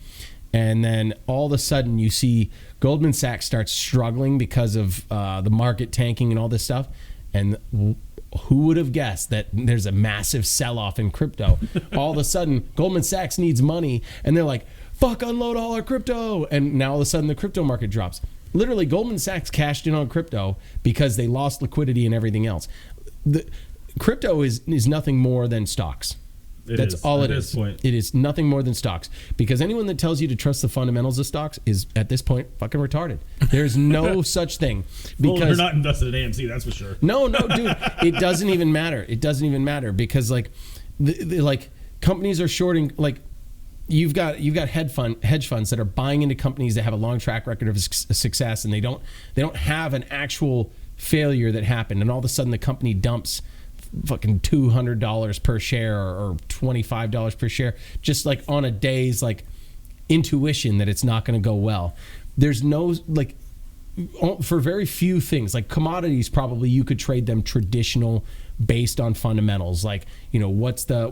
And then all of a sudden you see Goldman Sachs starts struggling because of the market tanking and all this stuff. And who would have guessed that there's a massive sell-off in crypto? All of a sudden Goldman Sachs needs money and they're like, fuck, unload all our crypto. And now all of a sudden the crypto market drops. Literally, Goldman Sachs cashed in on crypto because they lost liquidity and everything else. Crypto is nothing more than stocks. That's all it is. It is nothing more than stocks. Because anyone that tells you to trust the fundamentals of stocks is, at this point, fucking retarded. There's no such thing. Because they're not invested in AMC, that's for sure. No, dude. It doesn't even matter. It doesn't even matter because, like, like companies are shorting. Like, you've got hedge funds that are buying into companies that have a long track record of success, and they don't have an actual failure that happened, and all of a sudden the company dumps fucking $200 per share or $25 per share, just like on a day's like intuition that it's not going to go well. There's no, like, for very few things, like commodities, probably you could trade them traditional based on fundamentals, like, you know, what's the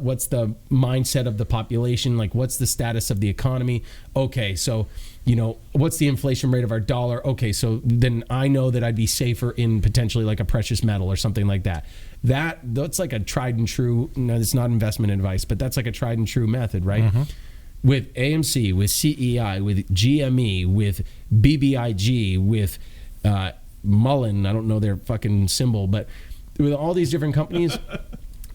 mindset of the population, like what's the status of the economy. Okay, so, you know, what's the inflation rate of our dollar? Okay, so then I know that I'd be safer in potentially like a precious metal or something like that. That's like a tried and true, no, it's not investment advice, but that's like a tried and true method, right? With AMC, with CEI, with GME, with BBIG, with Mullen, I don't know their fucking symbol, but with all these different companies,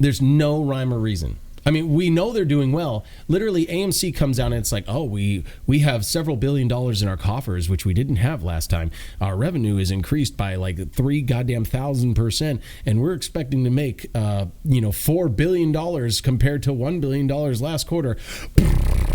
there's no rhyme or reason. I mean, we know they're doing well. Literally, AMC comes down and it's like, oh, we have several $1 billion in our coffers, which we didn't have last time. Our revenue is increased by like 3,000%, and we're expecting to make $4 billion compared to $1 billion last quarter.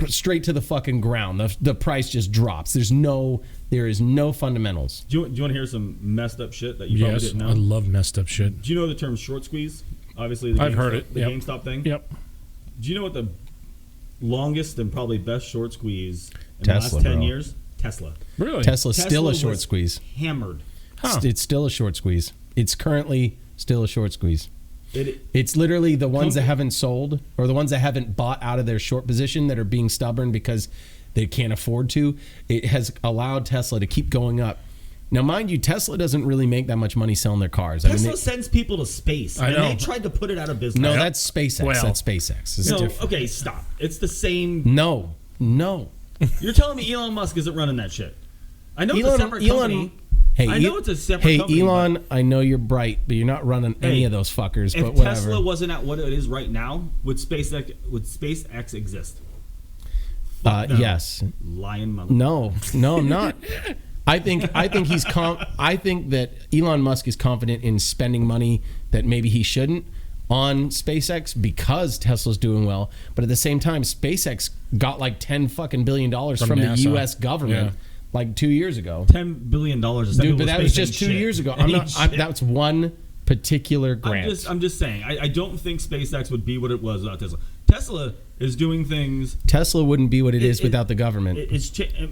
Straight to the fucking ground. The price just drops. There is no fundamentals. Do you want to hear some messed up shit that you probably didn't know? I love messed up shit. Do you know the term short squeeze? Obviously, I've heard it. The GameStop thing. Yep. Do you know what the longest and probably best short squeeze in Tesla, the last 10 bro. years? Tesla. Really? Tesla's still a Tesla short was squeeze. Hammered. Huh. It's still a short squeeze. It's currently still a short squeeze. It, It's literally the ones that haven't sold or the ones that haven't bought out of their short position that are being stubborn because they can't afford to. It has allowed Tesla to keep going up. Now, mind you, Tesla doesn't really make that much money selling their cars. Tesla sends people to space, I and know. they tried to put it out of business. No, that's SpaceX. Well, That's SpaceX. It's No, different. okay, stop. It's the same. No. You're telling me Elon Musk isn't running that shit? I know it's a separate company. Hey, I know it's a separate company. Hey, Elon, I know you're bright, but you're not running any Hey, of those fuckers. If But whatever. Tesla wasn't at what it is right now, would SpaceX exist? No. Yes. Lying mother. No, I'm not. I think he's I think that Elon Musk is confident in spending money that maybe he shouldn't on SpaceX because Tesla's doing well. But at the same time, SpaceX got like $10 billion from the NASA. U.S. government like 2 years ago. $10 billion. Dude, but that was just 2 years ago. That's one particular grant. I'm just saying. I don't think SpaceX would be what it was without Tesla. Tesla is doing things. Tesla wouldn't be what it is without the government.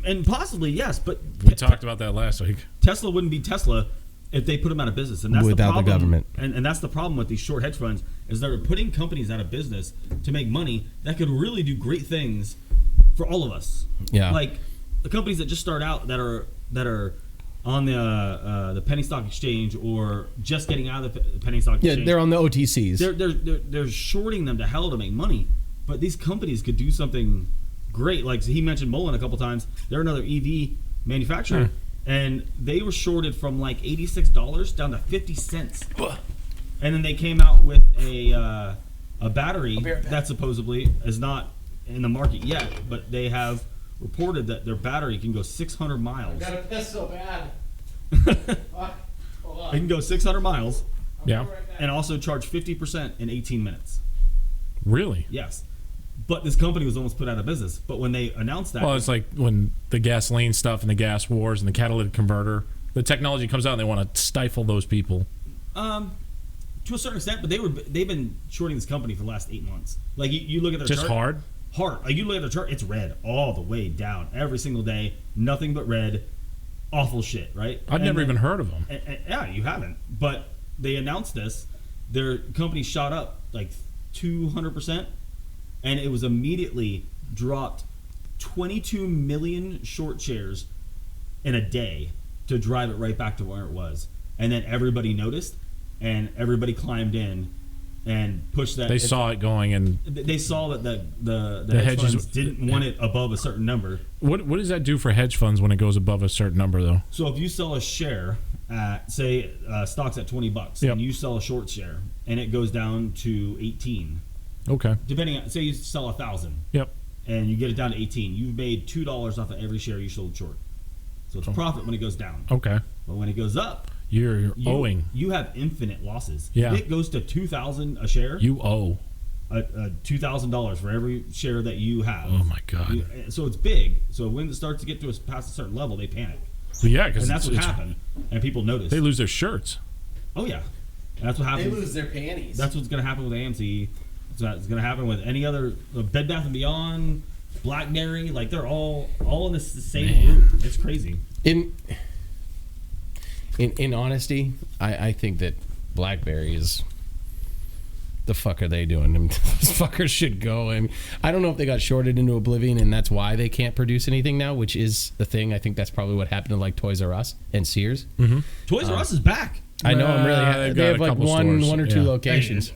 And possibly yes, but We talked about that last week. Tesla wouldn't be Tesla if they put them out of business, and that's Without the problem. the government. And that's the problem with these short hedge funds is they're putting companies out of business to make money that could really do great things for all of us. Yeah. Like the companies that just start out that are on the penny stock exchange or just getting out of the penny stock exchange. Yeah, they're on the OTCs. They're shorting them to hell to make money, but these companies could do something great. Like he mentioned Mullen a couple times. They're another EV manufacturer, and they were shorted from like $86 down to 50 cents. And then they came out with a battery that supposedly is not in the market yet, but they have reported that their battery can go 600 miles. Gotta piss so bad. It can go 600 miles Yeah. and also charge 50% in 18 minutes. Really? Yes. But this company was almost put out of business. But when they announced that... Well, it's like when the gasoline stuff and the gas wars and the catalytic converter, the technology comes out and they want to stifle those people. to a certain extent, but they've been shorting this company for the last 8 months. Like you look at their Just chart, hard? Like you look at their chart, it's red all the way down every single day. Nothing but red. Awful shit, right? I've never even heard of them. Yeah, you haven't. But they announced this. Their company shot up like 200%, and it was immediately dropped 22 million short shares in a day to drive it right back to where it was. And then everybody noticed, and everybody climbed in and pushed that. They saw it going, and they saw that the hedge funds didn't want it above a certain number. What does that do for hedge funds when it goes above a certain number, though? So if you sell a share at, say, stocks at $20, yep, and you sell a short share, and it goes down to 18. Okay. Depending on, say you sell 1,000. Yep. And you get it down to 18. You've made $2 off of every share you sold short. So it's profit when it goes down. Okay. But when it goes up, you're owing. You have infinite losses. Yeah. If it goes to $2,000 a share, you owe $2,000 for every share that you have. Oh my God. So it's big. So when it starts to get to past a certain level, they panic. Well, yeah, because and that's what happened. And people notice. They lose their shirts. Oh yeah, and that's what happens. They lose their panties. That's what's going to happen with AMC. It's going to happen with any other Bed Bath & Beyond, BlackBerry. Like they're all in the same group. It's crazy. In honesty, I think that BlackBerry is. The fuck are they doing? I mean, those fuckers should go. I mean, I don't know if they got shorted into oblivion and that's why they can't produce anything now, which is the thing. I think that's probably what happened to like Toys R Us and Sears. Mm-hmm. Toys R Us is back. I know. I'm really happy. They have like one or two locations.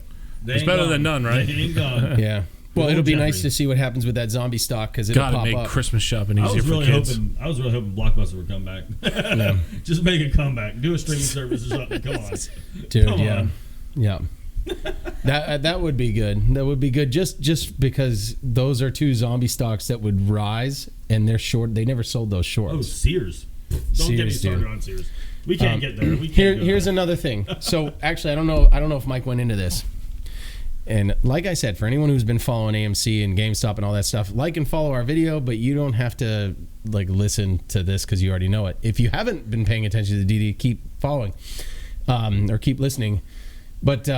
It's better than none, right? Yeah. Well, it'll be nice to see what happens with that zombie stock because it'll pop make up. Christmas shopping easier for kids. I was really hoping Blockbuster would come back. Yeah. Just make a comeback. Do a streaming service or something. Come on, dude. Come yeah, on. yeah. That would be good. That would be good. Just because those are two zombie stocks that would rise, and they're short. They never sold those shorts. Oh, Sears. Don't get me started on Sears. We can't get there. Here's another thing. So actually, I don't know if Mike went into this. And like I said, for anyone who's been following AMC and GameStop and all that stuff, like and follow our video, but you don't have to like listen to this because you already know it. If you haven't been paying attention to the DD, keep following or keep listening. But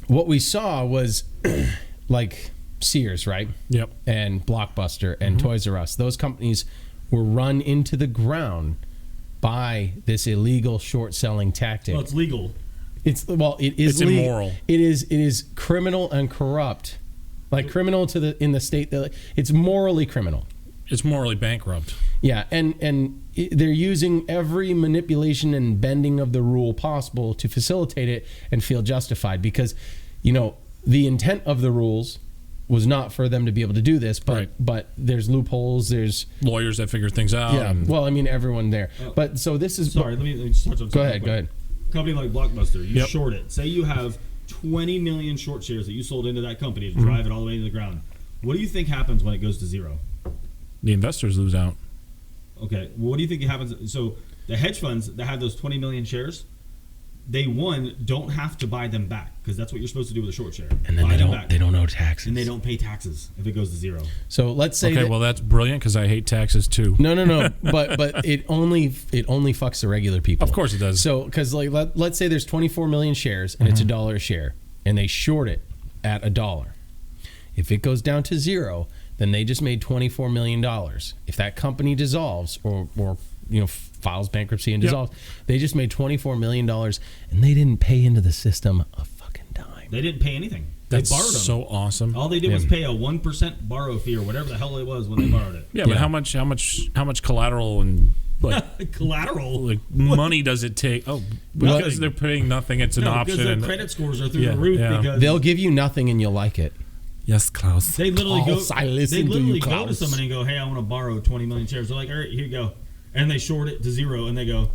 what we saw was like Sears, right? Yep. And Blockbuster and Toys R Us. Those companies were run into the ground by this illegal short selling tactic. Well, it's legal. It is It's immoral. It is criminal and corrupt. Like criminal in the state that it's morally criminal. It's morally bankrupt. Yeah, and they're using every manipulation and bending of the rule possible to facilitate it and feel justified because, the intent of the rules was not for them to be able to do this, but there's loopholes, there's lawyers that figure things out. Yeah, well, I mean, everyone there. But so this is... Sorry, let me just touch on something. Go ahead. Company like Blockbuster, you short it. Say you have 20 million short shares that you sold into that company to drive it all the way to the ground. What do you think happens when it goes to zero? The investors lose out. Okay, well, what do you think happens? So the hedge funds that have those 20 million shares, they don't have to buy them back because that's what you're supposed to do with a short share. And then they don't owe taxes. And they don't pay taxes if it goes to zero. So let's say well, that's brilliant because I hate taxes too. No. but it only fucks the regular people. Of course it does. So because let's say there's 24 million shares and it's $1 a share, and they short it at $1. If it goes down to zero, then they just made $24 million. If that company dissolves or files bankruptcy and dissolves, they just made $24 million, and they didn't pay into the system a fucking dime. They didn't pay anything. That's they borrowed them. so awesome. All they did was pay a 1% borrow fee or whatever the hell it was when they borrowed it. Yeah, but how much collateral and collateral money does it take? Oh, because they're paying nothing. It's an option. Because their credit scores are through the roof. Because they'll give you nothing and you'll like it. Yes, Klaus. They literally go to Klaus. somebody and go, "Hey, I want to borrow 20 million shares." They're like, "All right, here you go," and they short it to zero, and they go,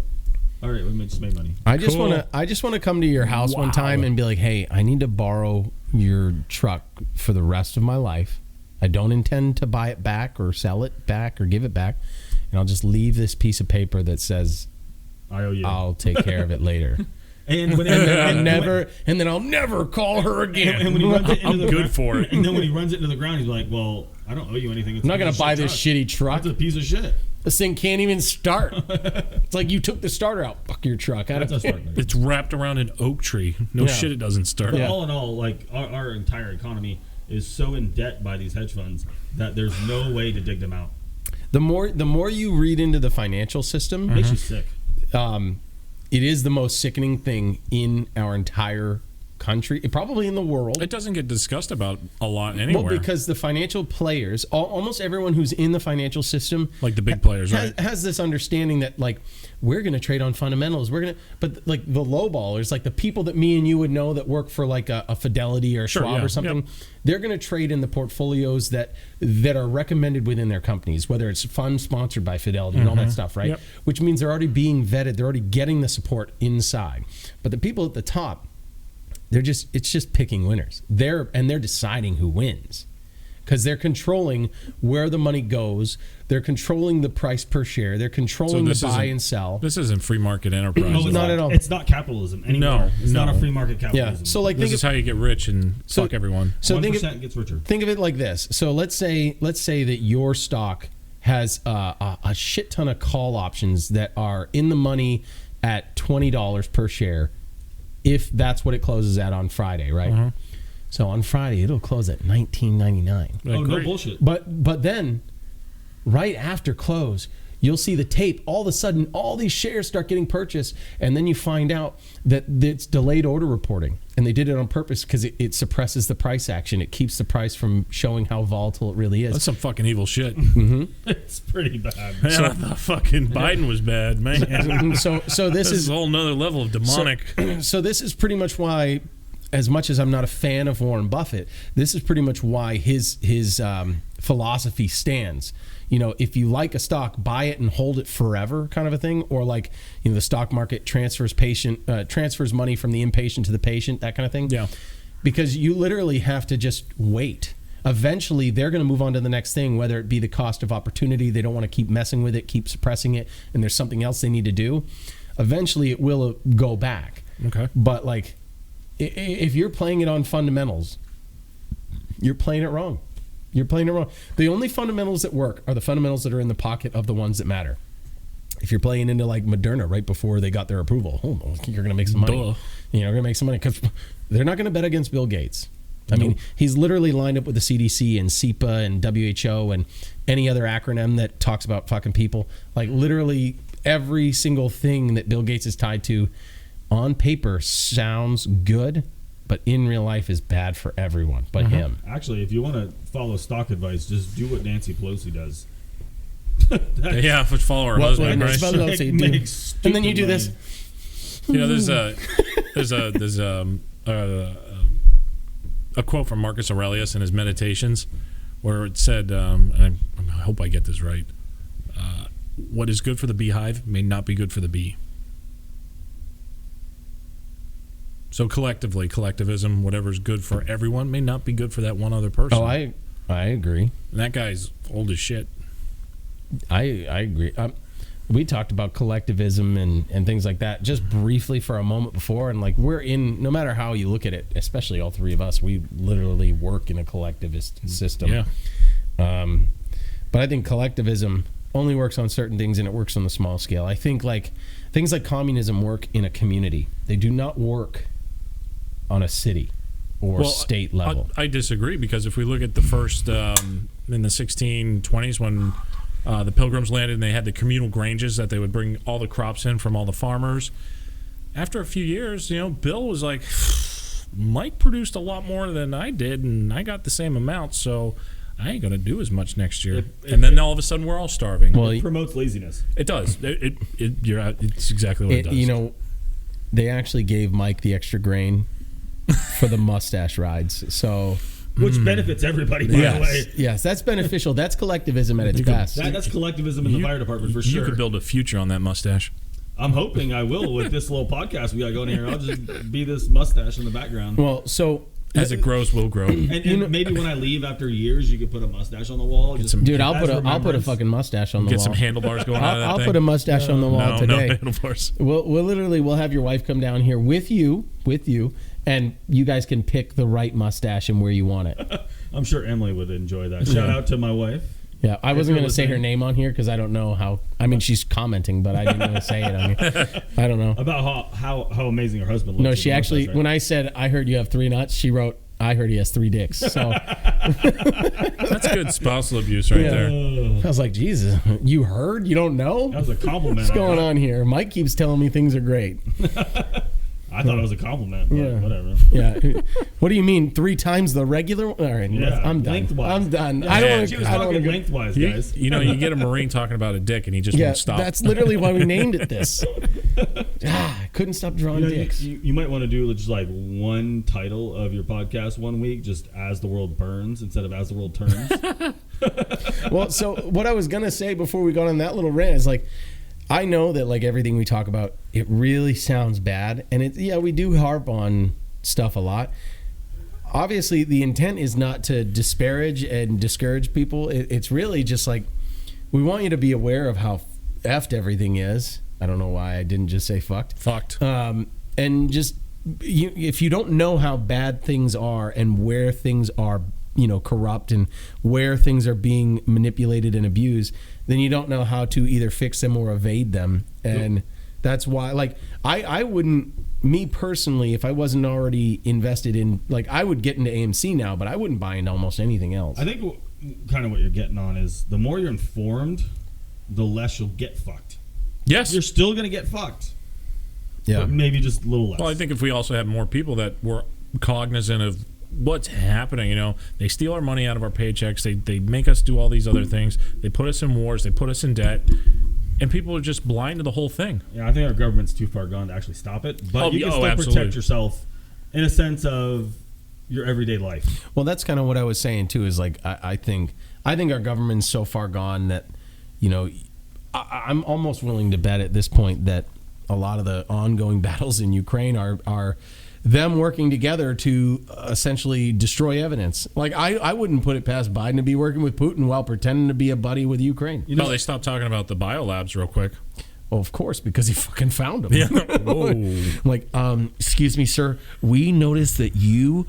"All right, we just made money." I just want to come to your house one time and be like, "Hey, I need to borrow your truck for the rest of my life. I don't intend to buy it back or sell it back or give it back, and I'll just leave this piece of paper that says I owe you. I'll take care of it later." And then I'll never call her again. And when he runs it into good for it. And then when he runs it into the ground, he's like, "Well, I don't owe you anything. I'm not going to buy this shitty truck. It's a piece of shit. This thing can't even start. It's like you took the starter out. Fuck your truck. It's wrapped around an oak tree. No shit, it doesn't start. But all in all, like our entire economy is so in debt by these hedge funds that there's no way to dig them out. The more you read into the financial system, Makes you sick. It is the most sickening thing in our entire country, probably in the world. It doesn't get discussed about a lot anywhere. Well, because the financial players, almost everyone who's in the financial system, like the big players, right, has this understanding that like we're going to trade on fundamentals. But like the lowballers, like the people that me and you would know that work for like a Fidelity or Schwab or something, they're going to trade in the portfolios that are recommended within their companies, whether it's fund sponsored by Fidelity and all that stuff, right? Yep. Which means they're already being vetted, they're already getting the support inside. But the people at the top, it's just picking winners. They're deciding who wins because they're controlling where the money goes. They're controlling the price per share. They're controlling the buy and sell. This isn't free market enterprise. No, not at all. It's not capitalism anymore. No, it's not a free market capitalism. Yeah. So like, this is how you get rich and fuck everyone. So 1% gets richer. Think of it like this. So let's say that your stock has a shit ton of call options that are in the money at $20 per share. If that's what it closes at on Friday, right? So on Friday it'll close at $19.99. Oh, no bullshit. But then, right after close, you'll see the tape. All of a sudden, all these shares start getting purchased, and then you find out that it's delayed order reporting, and they did it on purpose because it suppresses the price action. It keeps the price from showing how volatile it really is. That's some fucking evil shit. It's pretty bad. Man, I thought fucking Biden was bad, man. So this is a whole nother level of demonic. So this is pretty much why, as much as I'm not a fan of Warren Buffett, this is pretty much why his philosophy stands. You know, if you like a stock, buy it and hold it forever, kind of a thing, or like, you know, the stock market transfers money from the impatient to the patient, that kind of thing. Yeah, because you literally have to just wait. Eventually, they're going to move on to the next thing, whether it be the cost of opportunity. They don't want to keep messing with it, keep suppressing it, and there's something else they need to do. Eventually, it will go back. Okay, but like, if you're playing it on fundamentals, you're playing it wrong. You're playing it wrong. The only fundamentals that work are the fundamentals that are in the pocket of the ones that matter. If you're playing into like Moderna right before they got their approval, you're going to make some money. Duh. You're going to make some money because they're not going to bet against Bill Gates. I mean, he's literally lined up with the CDC and CEPA and WHO and any other acronym that talks about fucking people. Like literally every single thing that Bill Gates is tied to on paper sounds good, but in real life is bad for everyone but him. Actually, if you want to follow stock advice, just do what Nancy Pelosi does. Yeah, follow her husband, right? And then you do this. You know, there's a quote from Marcus Aurelius in his Meditations, where it said, and I hope I get this right, what is good for the beehive may not be good for the bee. So collectivism, whatever's good for everyone may not be good for that one other person. Oh, I agree. And that guy's old as shit. I agree. We talked about collectivism and things like that just briefly for a moment before, and like we're in, no matter how you look at it, especially all three of us, we literally work in a collectivist system. Yeah. But I think collectivism only works on certain things, and it works on the small scale. I think like things like communism work in a community. They do not work on a city or state level. I disagree, because if we look at the first in the 1620s when the Pilgrims landed and they had the communal granges that they would bring all the crops in from all the farmers. After a few years, you know, Bill was like, Mike produced a lot more than I did, and I got the same amount, so I ain't going to do as much next year. And then all of a sudden, we're all starving. Well, it promotes laziness. It does. It's exactly what it does. You know, they actually gave Mike the extra grain for the mustache rides, so... Which benefits everybody, by the way. Yes, that's beneficial. That's collectivism at its best. That's collectivism in the fire department, for sure. You could build a future on that mustache. I'm hoping I will with this little podcast we got going here. I'll just be this mustache in the background. Well, so... As it grows, will grow. And maybe when I leave after years, you could put a mustache on the wall. Dude, I'll put a fucking mustache on the wall. Get some handlebars going on. I'll put a mustache on the wall today. No handlebars. We'll have your wife come down here with you, and you guys can pick the right mustache and where you want it. I'm sure Emily would enjoy that. Shout out to my wife. Yeah, I wasn't going to say her name on here because I don't know how. I mean, she's commenting, but I didn't want to say it on here. I don't know about how amazing her husband looks. No, she actually, when I said I heard you have 3 nuts, she wrote, I heard he has 3 dicks. So that's good spousal abuse right there. I was like, Jesus, you heard? You don't know? That was a compliment. What's going on here? Mike keeps telling me things are great. I thought it was a compliment, but whatever. Yeah. What do you mean? 3 times the regular? All right, I'm done. Lengthwise. I'm done. Yeah, I don't want to go lengthwise, guys. You know, you get a Marine talking about a dick, and he just won't stop. That's literally why we named it this. I couldn't stop drawing dicks. You might want to do just like one title of your podcast one week, just As the World Burns instead of As the World Turns. Well, so what I was going to say before we got on that little rant is like, I know that like everything we talk about, it really sounds bad, and we do harp on stuff a lot. Obviously, the intent is not to disparage and discourage people. It's really just like we want you to be aware of how effed everything is. I don't know why I didn't just say fucked. Fucked. And just if you don't know how bad things are and where things are, corrupt and where things are being manipulated and abused, then you don't know how to either fix them or evade them. And that's why, like, I wouldn't, me personally, if I wasn't already invested in, like, I would get into AMC now, but I wouldn't buy into almost anything else. I think kind of what you're getting on is the more you're informed, the less you'll get fucked. Yes. You're still going to get fucked. Yeah. But maybe just a little less. Well, I think if we also had more people that were cognizant of what's happening, they steal our money out of our paychecks, they make us do all these other things, they put us in wars, they put us in debt, and people are just blind to the whole thing. Yeah, I think our government's too far gone to actually stop it, but you can still absolutely protect yourself in a sense of your everyday life. Well, that's kind of what I was saying too, is like I think our government's so far gone that I'm almost willing to bet at this point that a lot of the ongoing battles in Ukraine are them working together to essentially destroy evidence. Like, I wouldn't put it past Biden to be working with Putin while pretending to be a buddy with Ukraine. They stopped talking about the biolabs real quick. Well, of course, because he fucking found them. Yeah. Like, excuse me, sir, we noticed that you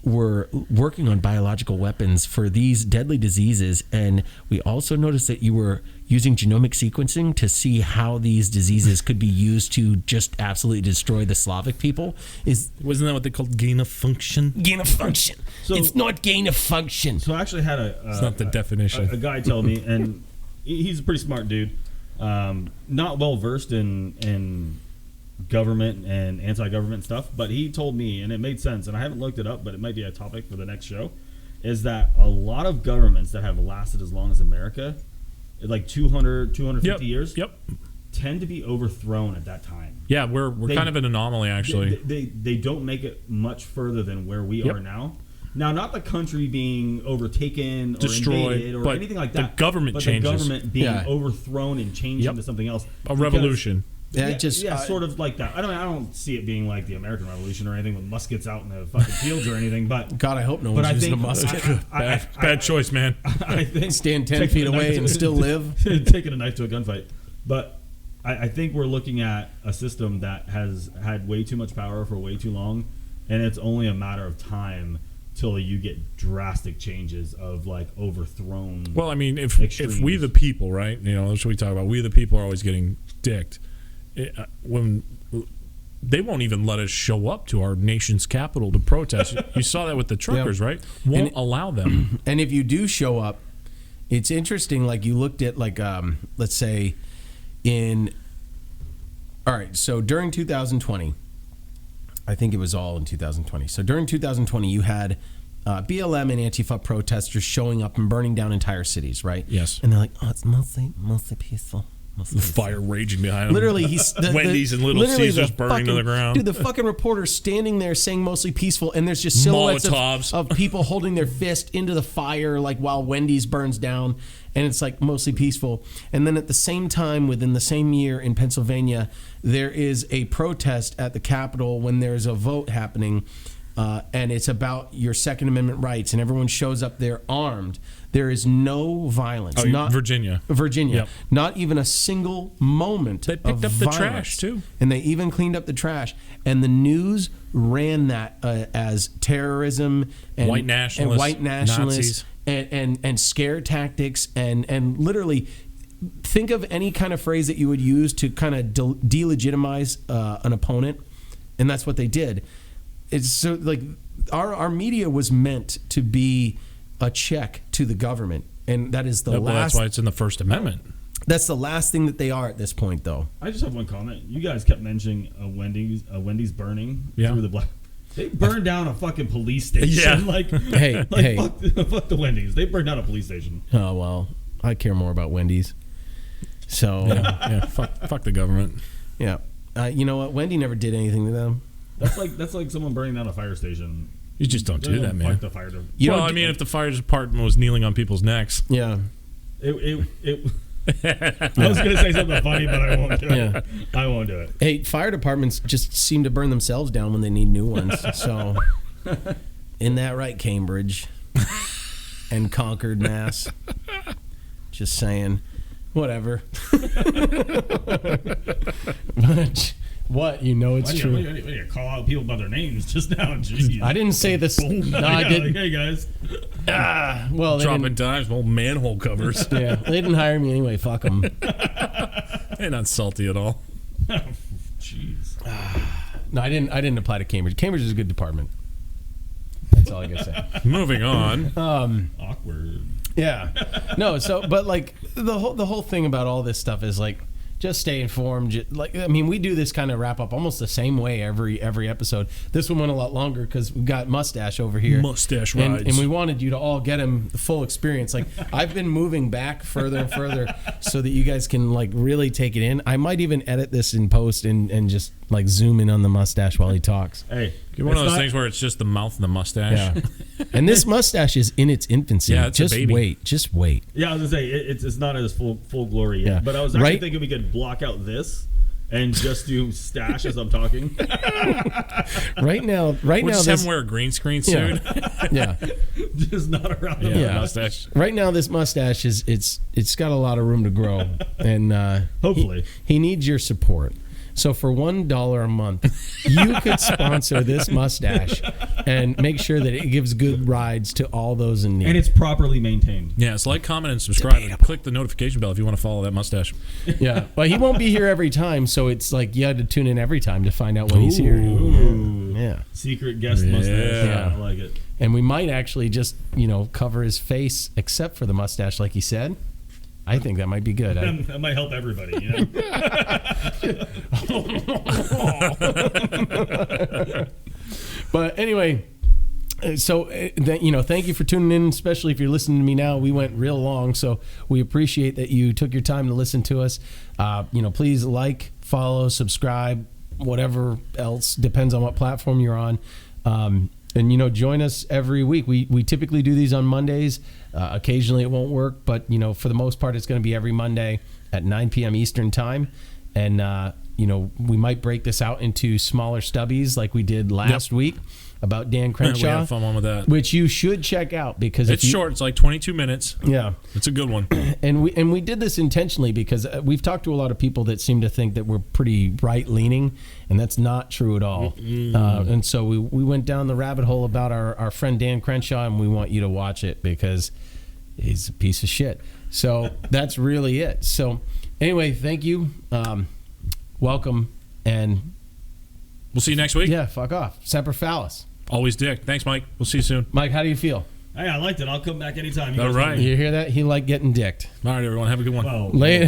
were working on biological weapons for these deadly diseases, and we also noticed that you were using genomic sequencing to see how these diseases could be used to just absolutely destroy the Slavic people. Wasn't that what they called gain of function? Gain of function. So- it's not gain of function. So I actually had It's not the definition. A guy tell me, and he's a pretty smart dude, not well versed in government and anti-government stuff, but he told me, and it made sense, and I haven't looked it up, but it might be a topic for the next show, is that a lot of governments that have lasted as long as America, like 250 years, tend to be overthrown at that time. Yeah, we're kind of an anomaly, actually. They don't make it much further than where we are now. Now, not the country being overtaken or destroyed, invaded or but anything like that. The government changes. The government being overthrown and changed into something else. A revolution. Sort of like that. I don't see it being like the American Revolution or anything with muskets out in the fucking fields or anything. But God, I hope no one's using a musket. Bad choice, man. I think stand 10 feet away and still live. Taking a knife to a gunfight, but I think we're looking at a system that has had way too much power for way too long, and it's only a matter of time till you get drastic changes of like overthrown. Well, I mean, if we the people, right? That's what we talk about. We the people are always getting dicked. When they won't even let us show up to our nation's capital to protest. You saw that with the truckers, right? Won't allow them. And if you do show up, it's interesting. Like you looked at like let's say so during 2020, I think it was all in 2020. So during 2020, you had BLM and Antifa protesters showing up and burning down entire cities, right? Yes. And they're like, oh, it's mostly peaceful. The fire raging behind them. Literally, Wendy's and Little Caesars burning to the ground. Dude, the fucking reporter standing there saying mostly peaceful, and there's just silhouettes of people holding their fist into the fire, like while Wendy's burns down, and it's like mostly peaceful. And then at the same time, within the same year in Pennsylvania, there is a protest at the Capitol when there's a vote happening, and it's about your Second Amendment rights, and everyone shows up there armed. There is no violence. Virginia. Yep. Not even a single moment. They picked up the trash too, and they even cleaned up the trash. And the news ran that as terrorism and white nationalists, Nazis. and scare tactics and literally think of any kind of phrase that you would use to kind of delegitimize an opponent, and that's what they did. It's so like our media was meant to be a check to the government, and that is the last. That's why it's in the First Amendment. That's the last thing that they are at this point, though. I just have one comment. You guys kept mentioning Wendy's burning through the black. They burned down a fucking police station. Yeah. Hey. Fuck the Wendy's. They burned down a police station. Oh well, I care more about Wendy's. So fuck the government. Yeah, you know what? Wendy never did anything to them. That's like someone burning down a fire station. You just don't do that, man. Fight the fire. If the fire department was kneeling on people's necks. Yeah. I was going to say something funny, but I won't do it. I won't do it. Hey, fire departments just seem to burn themselves down when they need new ones. So, isn't that right, Cambridge and Concord, Mass? Just saying. Whatever. What? You know it's true. You call out people by their names just now. Jeez. I didn't say this. No, I didn't. Hey, guys. Well, dropping dimes, old manhole covers. Yeah, they didn't hire me anyway. Fuck them. They're not salty at all. Jeez. No, I didn't apply to Cambridge. Cambridge is a good department. That's all I gotta say. Moving on. Awkward. Yeah. No. So, but like the whole thing about all this stuff is like, just stay informed. We do this kind of wrap up almost the same way every episode. This one went a lot longer because we got Mustache over here. Mustache rides. And we wanted you to all get him the full experience. Like, I've been moving back further and further so that you guys can like really take it in. I might even edit this in post and just like zoom in on the mustache while he talks. Hey, you're one of those things where it's just the mouth and the mustache. Yeah. And this mustache is in its infancy. Yeah, it's just a baby. Just wait. Yeah, I was gonna say it's not as full glory yet. Yeah. But I was actually thinking we could block out this and just do Stash as I'm talking. Right now, we'll just have him wear a green screen suit. Yeah. Just not around the mustache. Right now, this mustache it's got a lot of room to grow, and hopefully he needs your support. So for $1 a month, you could sponsor this mustache and make sure that it gives good rides to all those in need. And it's properly maintained. Yeah, so like, comment, and subscribe, and click the notification bell if you want to follow that mustache. Yeah, well, he won't be here every time, so it's like you had to tune in every time to find out when he's here. Ooh. Yeah. Secret guest mustache. Yeah. I like it. And we might actually just, cover his face except for the mustache, like he said. I think that might be good. That might help everybody, But anyway, so thank you for tuning in, especially if you're listening to me now. We went real long, so we appreciate that you took your time to listen to us. Please like, follow, subscribe, whatever else, depends on what platform you're on. And join us every week. We typically do these on Mondays. Occasionally it won't work, but for the most part it's going to be every Monday at 9 p.m. Eastern time. And we might break this out into smaller stubbies like we did last week about Dan Crenshaw. We had a fun one with that, which you should check out because it's short. It's like 22 minutes. Yeah, it's a good one. And we did this intentionally because we've talked to a lot of people that seem to think that we're pretty right leaning, and that's not true at all. And so we went down the rabbit hole about our friend Dan Crenshaw, and we want you to watch it because he's a piece of shit. So that's really it. So anyway, thank you. Welcome, and we'll see you next week. Yeah, fuck off. Semper Phallus. Always dick. Thanks, Mike. We'll see you soon. Mike, how do you feel? Hey, I liked it. I'll come back anytime. All right. You hear that? He liked getting dicked. All right, everyone. Have a good one. Later.